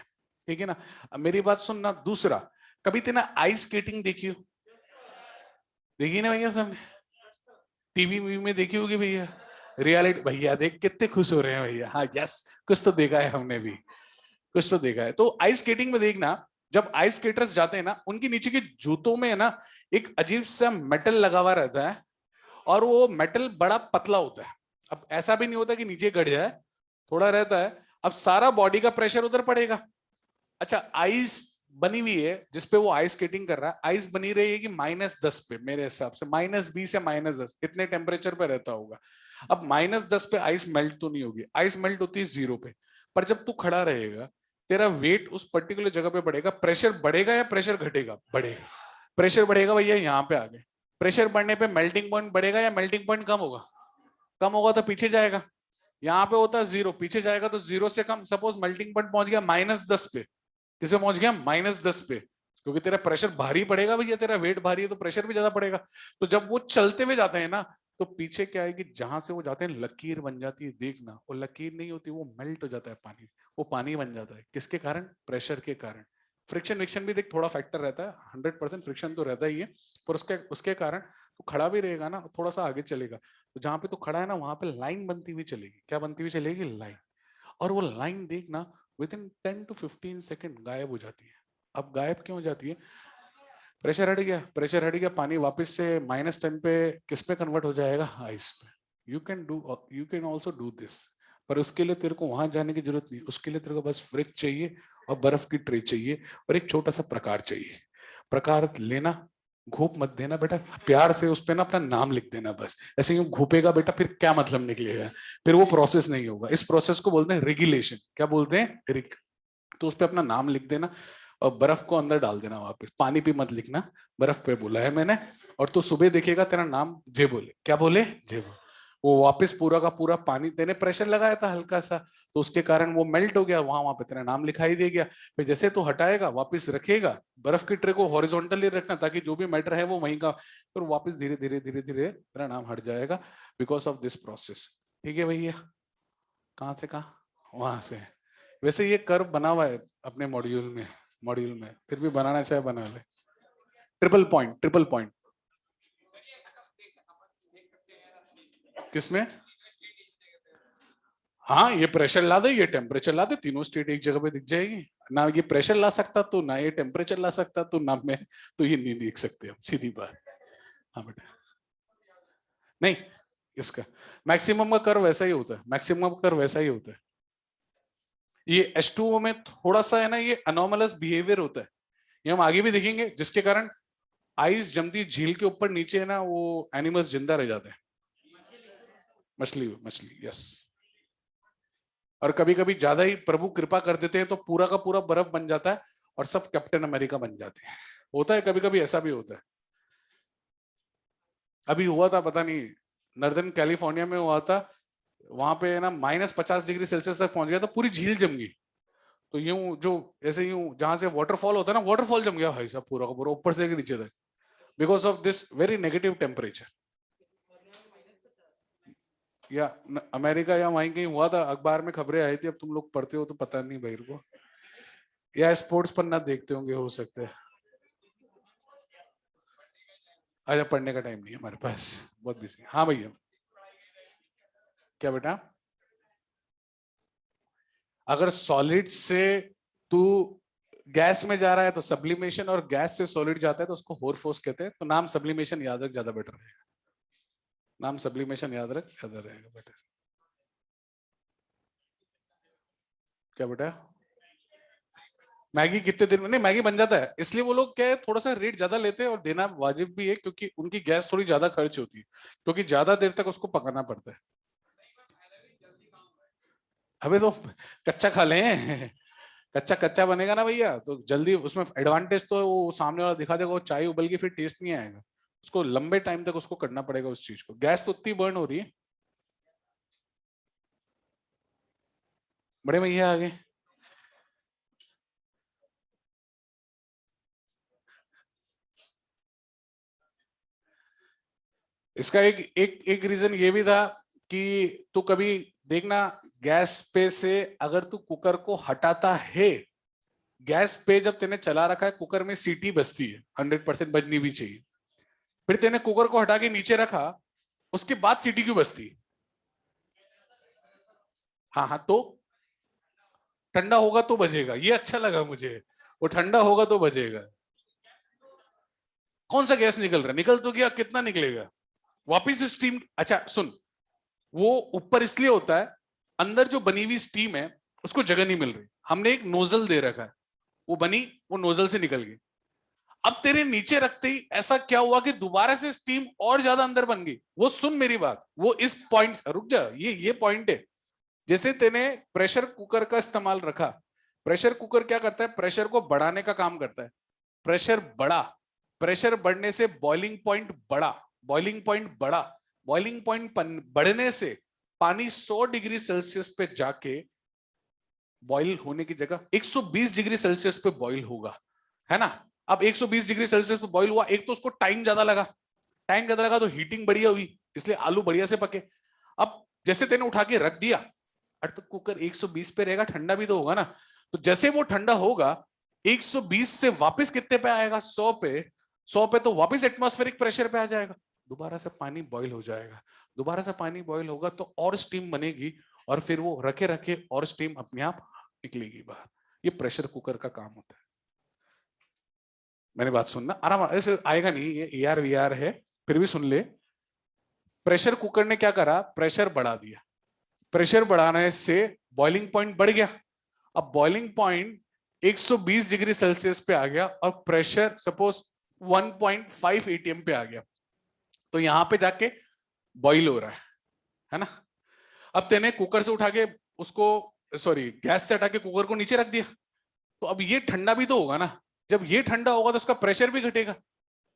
ठीक है ना। अब मेरी बात सुनना, दूसरा, कभी तेना आइस स्केटिंग देखी हो, देखी ना भैया सब, टीवी में देखी होगी भैया, रियलिटी भैया देख कितने खुश हो रहे हैं भैया, हाँ यस, कुछ तो देखा है हमने भी, कुछ तो देखा है। तो आइस स्केटिंग में देखना, जब आइस स्केटर्स जाते हैं ना, उनके नीचे के जूतों में है ना एक अजीब सा मेटल लगा हुआ रहता है, और वो मेटल बड़ा पतला होता है। अब ऐसा भी नहीं होता कि नीचे गड़ जाए, थोड़ा रहता है। अब सारा बॉडी का प्रेशर उधर पड़ेगा। अच्छा, आइस बनी हुई है जिसपे वो आइस स्केटिंग कर रहा है, आइस बनी रही है कि -10 पे, मेरे हिसाब से -20 या -10 इतने टेम्परेचर पे रहता होगा। अब -10 पे आइस मेल्ट तो नहीं होगी, आइस मेल्ट होती है 0 पे। पर जब तू खड़ा रहेगा, तेरा वेट उस पर्टिकुलर जगह पे बढ़ेगा, प्रेशर बढ़ेगा या प्रेशर घटेगा, बढ़ेगा। प्रेशर बढ़ेगा भैया, यहाँ पे आ गए, प्रेशर बढ़ने पे मेल्टिंग पॉइंट बढ़ेगा या मेल्टिंग पॉइंट कम होगा, कम होगा तो पीछे जाएगा। यहाँ पे होता है 0, पीछे जाएगा तो 0 से कम। सपोज मेल्टिंग पॉइंट पहुंच गया -10 पे, किसे पहुंच गया, -10 पे, क्योंकि तेरा प्रेशर भारी पड़ेगा भैया, तेरा वेट भारी है तो प्रेशर भी ज्यादा पड़ेगा। तो जब वो चलते हुए जाते हैं ना, तो पीछे क्या है कि जहां से वो जाते हैं लकीर बन जाती है, देखना, वो लकीर नहीं होती, वो मेल्ट हो जाता है पानी, वो पानी बन जाता है, किसके कारण, प्रेशर के कारण। फ्रिक्शन विक्शन भी देख थोड़ा फैक्टर रहता है, 100% फ्रिक्शन तो रहता ही है, पर उसके उसके कारण तो खड़ा भी रहेगा ना, थोड़ा सा आगे चलेगा, तो जहां पे तो खड़ा है ना, वहां पे लाइन बनती हुई चलेगी, क्या बनती हुई चलेगी, लाइन। और वो लाइन देखना विद इन 10 to 15 सेकेंड गायब हो जाती है। अब गायब क्यों हो जाती है, प्रेशर हट गया, प्रेशर हट गया, पानी वापस से -10 पे किस पे कन्वर्ट हो जाएगा, आइस पे। You can also do this, पर उसके लिए तेरे को वहां जाने की जरूरत नहीं, उसके लिए तेरे को बस फ्रिज चाहिए और बर्फ की ट्रे चाहिए और एक छोटा सा प्रकार चाहिए। प्रकार लेना, घूप मत देना बेटा, प्यार से उस पे ना अपना नाम लिख देना बस। ऐसे यूं घूपेगा बेटा, फिर क्या मतलब निकलेगा, फिर वो प्रोसेस नहीं होगा। इस प्रोसेस को बोलते हैं रेगुलेशन, क्या बोलते हैं, तो उस पे अपना नाम लिख देना और बर्फ को अंदर डाल देना वापस, पानी पे मत लिखना, बर्फ पे बोला है मैंने। और तो सुबह देखेगा तेरा नाम जे बोले, क्या बोले, जे बोले, वो वापस पूरा का पूरा पानी, तेने प्रेशर लगाया था हल्का सा, तो उसके कारण वो मेल्ट हो गया, वहां वहां पे तेरा नाम लिखाई दे गया। फिर जैसे तू हटाएगा, वापस रखेगा, बर्फ की ट्रे को हॉरिजॉन्टली रखना ताकि जो भी मैटर है वो वहीं का, फिर वापस धीरे धीरे धीरे धीरे तेरा नाम हट जाएगा बिकॉज ऑफ दिस प्रोसेस। ठीक है भैया, कहाँ से कहाँ, वहां से। वैसे ये कर्व बना हुआ है अपने मॉड्यूल में फिर भी बनाना चाहे बना ले। ट्रिपल पॉइंट, ट्रिपल पॉइंट किसमें, हाँ ये प्रेशर ला दे, ये टेम्परेचर ला दे, तीनों स्टेट एक जगह पे दिख जाएगी। ना ये प्रेशर ला सकता तो ना ये टेम्परेचर ला सकता तो ना मैं तो ये नहीं देख सकते हम, सीधी बात। हाँ बेटा, नहीं इसका मैक्सिमम का कर्व वैसा ही होता है, मैक्सिमम का कर्व वैसा ही होता है। ये H2O में थोड़ा सा है ना, ये अनोमलस बिहेवियर होता है, ये हम आगे भी देखेंगे, जिसके कारण आइस जमती झील के ऊपर नीचे है ना, वो एनिमल्स जिंदा रह जाते हैं। मछली मछली यस। और कभी कभी ज्यादा ही प्रभु कृपा कर देते हैं तो पूरा का पूरा बर्फ बन जाता है और सब कैप्टन अमेरिका बन जाते हैं। होता है कभी कभी, ऐसा भी होता है। अभी हुआ था, पता नहीं नॉर्दर्न कैलिफोर्निया में हुआ था, वहां पे ना -50 डिग्री सेल्सियस तक पहुंच गया तो पूरी झील जम गई। तो यूं जो ऐसे यूं जहां से वाटरफॉल होता है ना, वाटरफॉल जम गया भाई साहब पूरा का पूरा ऊपर से नीचे तक, because of this very negative temperature. या अमेरिका या वहीं कहीं हुआ था, अखबार में खबरें आई थी, अब तुम लोग पढ़ते हो तो पता नहीं भाई को, या स्पोर्ट्स पर ना देखते होंगे, हो सकता है। अच्छा, पढ़ने का टाइम नहीं है हमारे पास, बहुत बिजी। हाँ भैया, क्या बेटा? अगर सॉलिड से तू गैस में जा रहा है तो सब्लिमेशन, और गैस से सॉलिड जाता है तो उसको होरफोर्स कहते हैं। तो नाम सब्लिमेशन याद रख, ज्यादा बेटर रहेगा। नाम सब्लिमेशन याद रख, ज्यादा रहेगा बेटर। क्या बेटा? मैगी कितने दिन में? नहीं, मैगी बन जाता है, इसलिए वो लोग क्या है, थोड़ा सा रेट ज्यादा लेते हैं और देना वाजिब भी है, क्योंकि उनकी गैस थोड़ी ज्यादा खर्च होती है, क्योंकि ज्यादा देर तक उसको पकाना पड़ता है। अबे तो कच्चा खा लें। कच्चा कच्चा बनेगा ना भैया, तो जल्दी उसमें एडवांटेज तो वो सामने वाला दिखा देगा, वो चाय उबल के फिर टेस्ट नहीं आएगा। उसको लंबे टाइम तक उसको करना पड़ेगा उस चीज को, गैस तो उतनी बर्न हो रही है। बड़े भैया आगे। इसका एक एक एक रीजन ये भी था कि तू कभी देखना, गैस पे से अगर तू कुकर को हटाता है, गैस पे जब तेने चला रखा है, कुकर में सीटी बजती है, 100% बजनी भी चाहिए। फिर तेने कुकर को हटा के नीचे रखा, उसके बाद सीटी क्यों बजती? हाँ हाँ, तो ठंडा होगा तो बजेगा, ये अच्छा लगा मुझे। वो ठंडा होगा तो बजेगा। कौन सा गैस निकल रहा है? निकल तो गया, कितना निकलेगा? वापिस स्टीम। अच्छा सुन, वो ऊपर इसलिए होता है, अंदर जो बनी हुई स्टीम है उसको जगह नहीं मिल रही, हमने एक नोजल दे रखा है, वो बनी, वो नोजल से निकल गई। अब तेरे नीचे रखते ही ऐसा क्या हुआ कि दोबारा से स्टीम और ज्यादा अंदर बन गई। वो सुन मेरी बात, वो इस पॉइंट, रुक जा, ये पॉइंट है। जैसे तेने प्रेशर कुकर का इस्तेमाल रखा, प्रेशर कुकर क्या करता है? प्रेशर को बढ़ाने का काम करता है। प्रेशर बढ़ा, प्रेशर बढ़ने से बॉइलिंग पॉइंट बढ़ा, बॉइलिंग पॉइंट बढ़ा, बॉइलिंग पॉइंट बढ़ने से पानी 100 डिग्री सेल्सियस पे जाके बॉइल होने की जगह 120 डिग्री सेल्सियस पे बॉइल होगा, है ना? अब 120 डिग्री सेल्सियस पे बॉइल हुआ, एक तो उसको टाइम ज्यादा लगा, टाइम ज्यादा लगा तो हीटिंग बढ़िया हुई, इसलिए आलू बढ़िया से पके। अब जैसे तेने उठा के रख दिया, अरे तो कुकर 120 पे रहेगा, ठंडा भी तो होगा ना। तो जैसे वो ठंडा होगा, 120 से वापस कितने पे आएगा? 100 पे। 100 पे तो वापस एटमॉस्फेरिक प्रेशर पे आ जाएगा, दोबारा से पानी बॉईल हो जाएगा। दोबारा से पानी बॉईल होगा तो और स्टीम बनेगी, और फिर वो रखे रखे और स्टीम अपने आप निकलेगी बाहर। ये प्रेशर कुकर का काम होता है। मैंने बात सुनना आराम, ऐसे आएगा नहीं, ये ए आर वी आर है, फिर भी सुन ले। प्रेशर कुकर ने क्या करा? प्रेशर बढ़ा दिया, प्रेशर बढ़ाने से बॉइलिंग पॉइंट बढ़ गया। अब बॉइलिंग पॉइंट 120 डिग्री सेल्सियस पे आ गया और प्रेशर सपोज 1.5 एटीएम पे आ गया, तो यहां पे जाके बॉइल हो रहा है ना? अब तेने कुकर से उठा के उसको, सॉरी गैस से हटा के कुकर को नीचे रख दिया, तो अब ये ठंडा भी तो होगा ना। जब ये ठंडा होगा तो उसका प्रेशर भी घटेगा,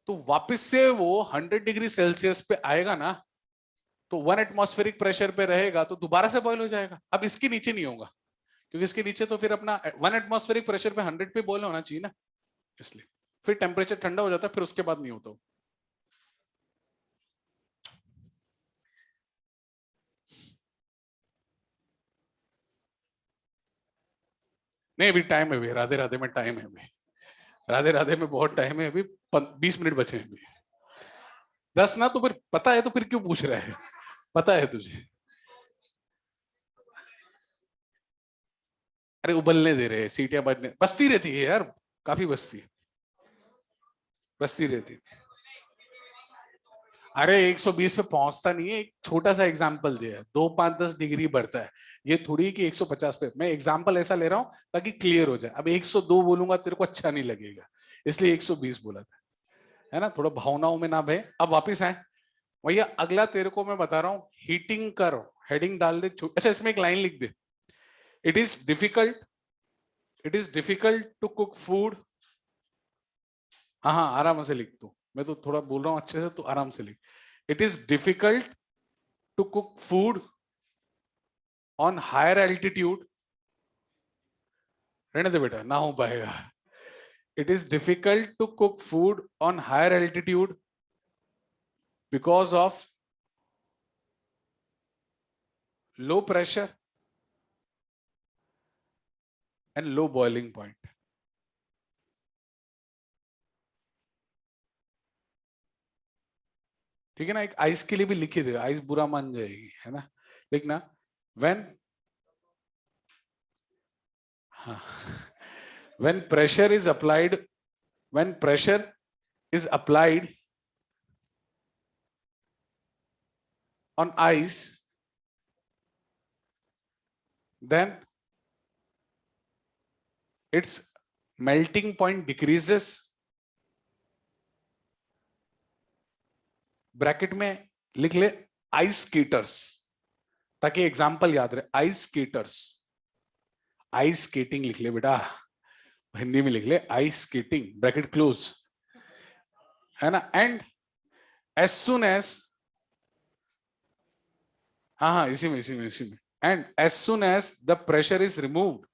तो वापस से वो 100 डिग्री सेल्सियस पे आएगा ना, तो 1 एटमॉस्फेरिक प्रेशर पे रहेगा, तो दोबारा से बॉईल हो जाएगा। अब इसके नीचे नहीं होगा, क्योंकि इसके नीचे तो फिर अपना 1 एटमॉस्फेरिक प्रेशर पे 100 पे बॉईल होना चाहिए ना, इसलिए फिर टेम्परेचर ठंडा हो जाता है, फिर उसके बाद नहीं होता। नहीं, अभी टाइम है, अभी राधे राधे में टाइम है, अभी राधे राधे में बहुत टाइम है, अभी 20 मिनट बचे हैं अभी। 10 ना, तो फिर पता है तो फिर क्यों पूछ रहा है? पता है तुझे? अरे उबलने दे रहे हैं, सीटियां बजने, बजती रहती है यार, काफी बजती रहती है। अरे 120 पे पहुंचता नहीं है, एक छोटा सा एग्जांपल दिया है, 2 5 10 डिग्री बढ़ता है, ये थोड़ी है कि 150 पे। मैं एग्जांपल ऐसा ले रहा हूं ताकि क्लियर हो जाए। अब 102 बोलूंगा तेरे को अच्छा नहीं लगेगा, इसलिए 120 बोला था, है ना, थोड़ा भावनाओं में ना बहे। अब वापिस आए भैया, अगला तेरे को मैं बता रहा हूं, हीटिंग करो, हेडिंग डाल दे। अच्छा, इसमें एक लाइन लिख दे, it is difficult, to cook food. हाँ हाँ, आराम से लिख तू, मैं तो थोड़ा बोल रहा हूं अच्छे से, तू आराम से लिख। It is difficult to cook food on higher altitude. रहने दे बेटा, ना हो पाएगा। It is difficult to cook food on higher altitude because of low pressure and low boiling point. ठीक है ना, एक आइस के लिए भी लिखी दे, आइस बुरा मान जाएगी, है ना, लिखना व्हेन, हाँ, when pressure is applied, when pressure is applied on ice, then its melting point decreases। Bracket में लिख ले आइस स्केटर्स, ताकि एग्जांपल याद रहे। आइस स्केटर्स, आइस स्केटिंग लिख ले बेटा, हिंदी में लिख ले आइस स्केटिंग, ब्रैकेट क्लोज, है ना। एंड एज सुन एज, हाँ हाँ, इसी में and as soon as the pressure is removed,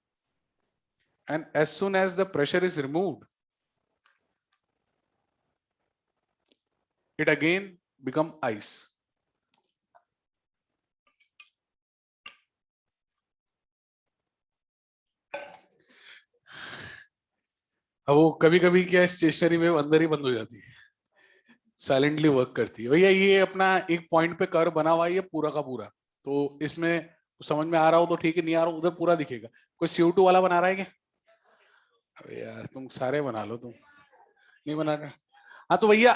and as soon as the pressure is removed, it again become ice। अब वो कभी कभी क्या, स्टेशनरी में अंदर ही बंद हो जाती है, साइलेंटली वर्क करती है। भैया ये अपना एक पॉइंट पे कर्व बना हुआ है, ये पूरा का पूरा, तो इसमें समझ में आ रहा हो तो ठीक है, नहीं आ रहा हो उधर पूरा दिखेगा। कोई CO2 वाला बना रहा है क्या? अबे यार तुम सारे बना लो, तुम नहीं बना रहे। हाँ तो भैया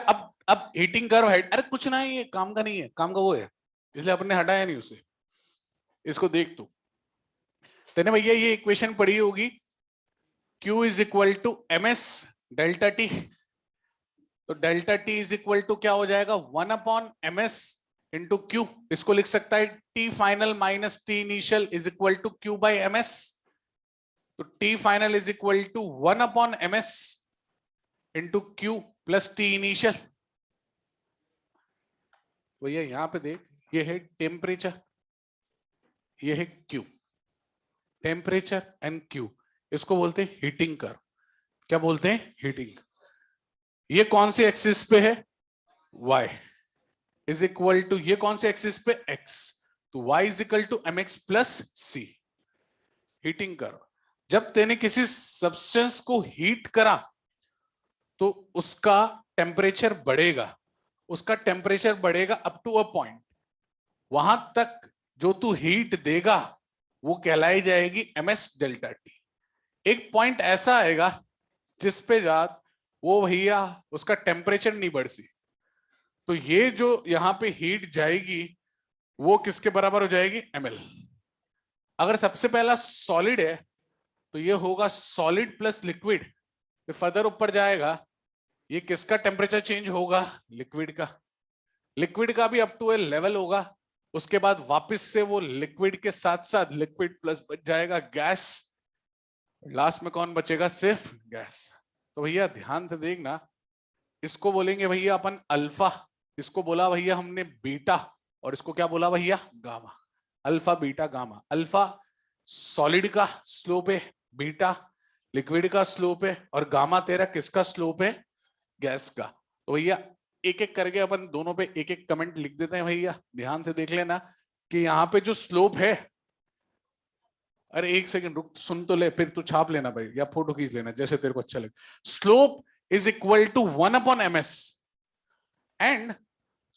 अब हीटिंग कर्व है, अरे कुछ ना है, ये काम का नहीं है, काम का वो है, इसलिए अपने हटाया नहीं उसे। इसको देख तू, तेने भैया ये इक्वेशन पढ़ी होगी, Q is equal to MS delta T। तो delta T is equal to क्या हो जाएगा, 1/MS इंटू Q। इसको लिख सकता है T final minus T initial is equal to Q by MS। तो T final is equal to 1/MS into Q plus T initial. भैया यहां पे देख, ये है टेम्परेचर, ये है Q, टेम्परेचर एंड Q, इसको बोलते हैं हीटिंग कर्व। क्या बोलते हैं? हीटिंग। ये कौन सी एक्सिस पे है? Y इज इक्वल टू, ये कौन से एक्सिस पे? X। तो Y is equal to mx plus C। Heating curve. जब तेने किसी सब्सटेंस को हीट करा तो उसका टेम्परेचर बढ़ेगा, उसका टेम्परेचर बढ़ेगा अप टू अ पॉइंट, वहां तक जो तू हीट देगा वो कहलाई जाएगी MS डेल्टा T। एक पॉइंट ऐसा आएगा जिस पे जात वो भैया उसका टेम्परेचर नहीं बढ़ सी, तो ये जो यहां पे हीट जाएगी वो किसके बराबर हो जाएगी? ML। अगर सबसे पहला सॉलिड है तो ये होगा सॉलिड प्लस लिक्विड, फर्दर ऊपर जाएगा, ये किसका टेम्परेचर चेंज होगा? लिक्विड का। लिक्विड का भी अप टू ए लेवल होगा, उसके बाद वापस से वो लिक्विड के साथ साथ लिक्विड प्लस बच जाएगा गैस, लास्ट में कौन बचेगा? सिर्फ गैस। तो भैया ध्यान से देखना, इसको बोलेंगे भैया अपन अल्फा, इसको बोला भैया हमने बीटा, और इसको क्या बोला भैया? Gamma. Alpha beta gamma. Alpha solid का स्लोप है, बीटा लिक्विड का स्लोप है, और गामा तेरा किसका स्लोप है? गैस का। तो भैया एक एक करके अपन दोनों पे एक एक कमेंट लिख देते हैं। भैया ध्यान से देख लेना कि यहाँ पे जो स्लोप है, अरे एक सेकंड रुक, सुन तो ले, फिर तू छाप लेना भाई या फोटो खींच लेना, जैसे तेरे को अच्छा लगे। Slope is equal to 1/MS and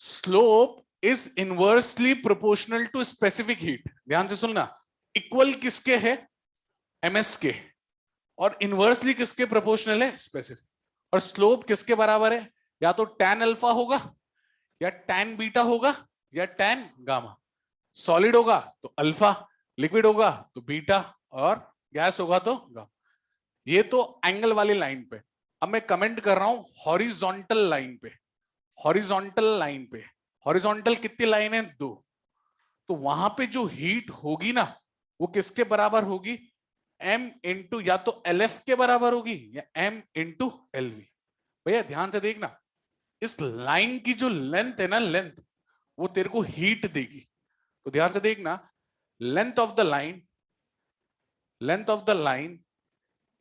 slope is inversely proportional to specific heat. ध्यान से सुनना, इक्वल किसके है? ms के, और इनवर्सली किसके प्रोपोर्शनल है, स्पेसिफिक। और स्लोप किसके बराबर है, या तो tan अल्फा होगा, या tan बीटा होगा, या tan गामा। सॉलिड होगा तो अल्फा, लिक्विड होगा तो बीटा, और गैस होगा तो गामा। ये तो एंगल वाली लाइन पे। अब मैं कमेंट कर रहा हूं हॉरिजॉन्टल लाइन पे। हॉरिजॉन्टल लाइन पे, हॉरिजॉन्टल कितनी लाइन है, 2। तो वहां पे जो हीट होगी ना, वो किसके बराबर होगी, m इंटू या तो LF के बराबर होगी, या m इंटू LV। भैया ध्यान से देखना, इस लाइन की जो लेंथ है ना, लेंथ, वो तेरे को हीट देगी। तो ध्यान से देखना, length of the line, length of the line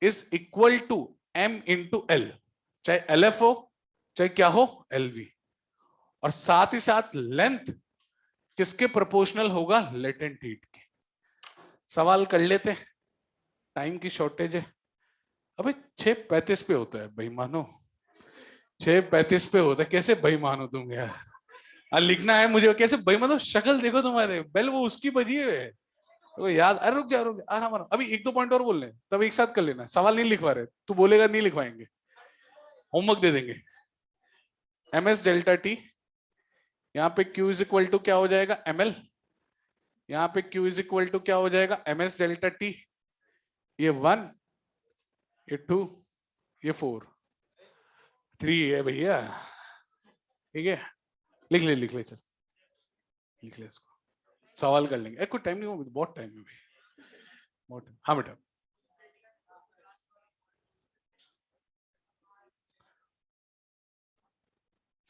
is equal to m into L, चाहे LF हो चाहे क्या हो, LV। और साथ ही साथ लेंथ किसके प्रोपोर्शनल होगा, लेटेंट हीट के। सवाल कर लेते, टाइम की शॉर्टेज है। अबे 6:35 पे होता है भाई, मानो 6:35 पे होता है, कैसे भाई मानो तुम यार। लिखना है मुझे, कैसे भाई मानो, शक्ल देखो तुम्हारे, बेल वो उसकी बजी है वो याद। अरे रुक जा, रुक जा, आराम आराम, अभी 1-2 पॉइंट और बोल रहे हैं, तब एक साथ कर लेना। सवाल नहीं लिखवा रहे, तू बोलेगा नहीं लिखवाएंगे, होमवर्क दे देंगे। ms डेल्टा टी, यहाँ पे q इज इक्वल टू क्या हो जाएगा, ml। यहाँ पे q इज इक्वल टू क्या हो जाएगा, ms डेल्टा टी। ये 1, ये 2, ये 4, 3 है भैया, ठीक है। लिख ले, लिख ले, चल लिख ले इसको, सवाल कर लेंगे। कोई टाइम नहीं, बहुत टाइम है भाई, बहुत टाइम। हाँ बेटा,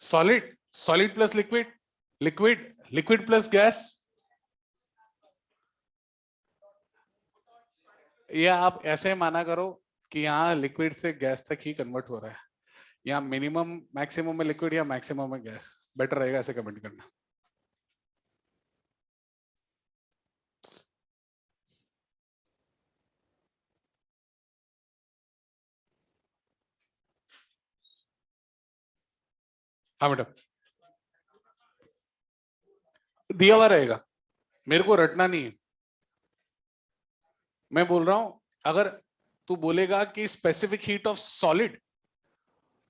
solid, solid plus liquid, liquid, liquid plus gas, या आप ऐसे माना करो कि यहाँ लिक्विड से गैस तक ही कन्वर्ट हो रहा है, या मिनिमम मैक्सिमम में लिक्विड या मैक्सिमम में गैस, बेटर रहेगा ऐसे कमेंट करना। हाँ बेटा, दिया हुआ रहेगा, मेरे को रटना नहीं है। मैं बोल रहा हूं, अगर तू बोलेगा कि स्पेसिफिक हीट ऑफ सॉलिड,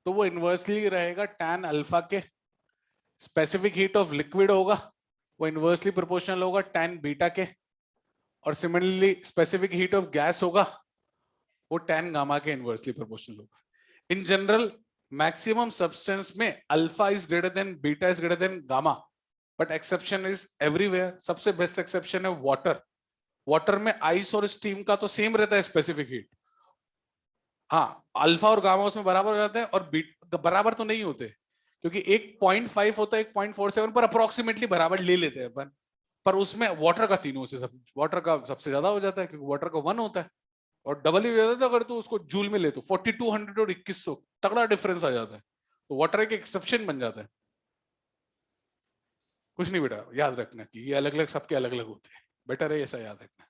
तो वो इनवर्सली रहेगा tan अल्फा के। स्पेसिफिक हीट ऑफ लिक्विड होगा, वो इनवर्सली प्रोपोर्शनल होगा tan बीटा के। और similarly specific heat of gas होगा, वो tan गामा के इनवर्सली प्रोपोर्शनल होगा। इन जनरल मैक्सिमम सब्सटेंस में alpha is greater than beta is greater than gamma, but exception is everywhere. सबसे बेस्ट एक्सेप्शन है वाटर। वाटर में आइस और steam का तो सेम रहता है स्पेसिफिक हीट। हाँ, अल्फा और गामा उसमें बराबर हो जाते हैं, और बराबर तो नहीं होते, क्योंकि एक 0.5 होता है, एक 0.47, पर अप्रोक्सीमेटली बराबर ले लेते हैं अपन। पर उसमें वाटर का तीनों से वाटर का सबसे ज्यादा हो जाता है, क्योंकि वाटर का 1 होता है, और डबल ही हो जाता है। अगर तू उसको जूल में ले तो 4200 और 2100, तगड़ा डिफरेंस आ जाता है। तो वाटर एक एक्सेप्शन बन जाता है। कुछ नहीं बेटा, याद रखना कि ये अलग अलग सबके अलग अलग होते हैं, बेटर है ऐसा याद रखना।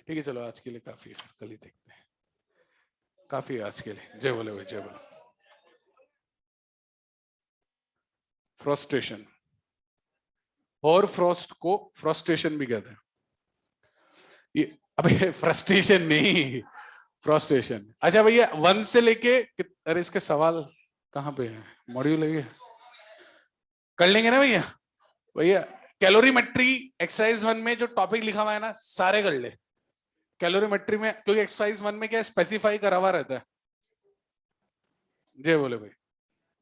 ठीक है, चलो आज के लिए काफी, कल ही देखते हैं। काफी है आज के लिए। जय बोले भाई, जय बोले। फ्रस्ट्रेशन, और फ्रॉस्ट को फ्रस्ट्रेशन भी कहते हैं। ये अबे फ्रस्ट्रेशन नहीं, फ्रस्ट्रेशन। अच्छा भैया, 1 से लेके, अरे इसके सवाल कहाँ पे है, मॉड्यूल है, कर लेंगे ना भैया। भैया कैलोरीमेट्री एक्सरसाइज 1 में जो टॉपिक लिखा हुआ है ना, सारे कर ले कैलोरीमेट्री में, क्योंकि एक्सरसाइज 1 में क्या स्पेसिफाई करा हुआ रहता है। जय बोले भाई।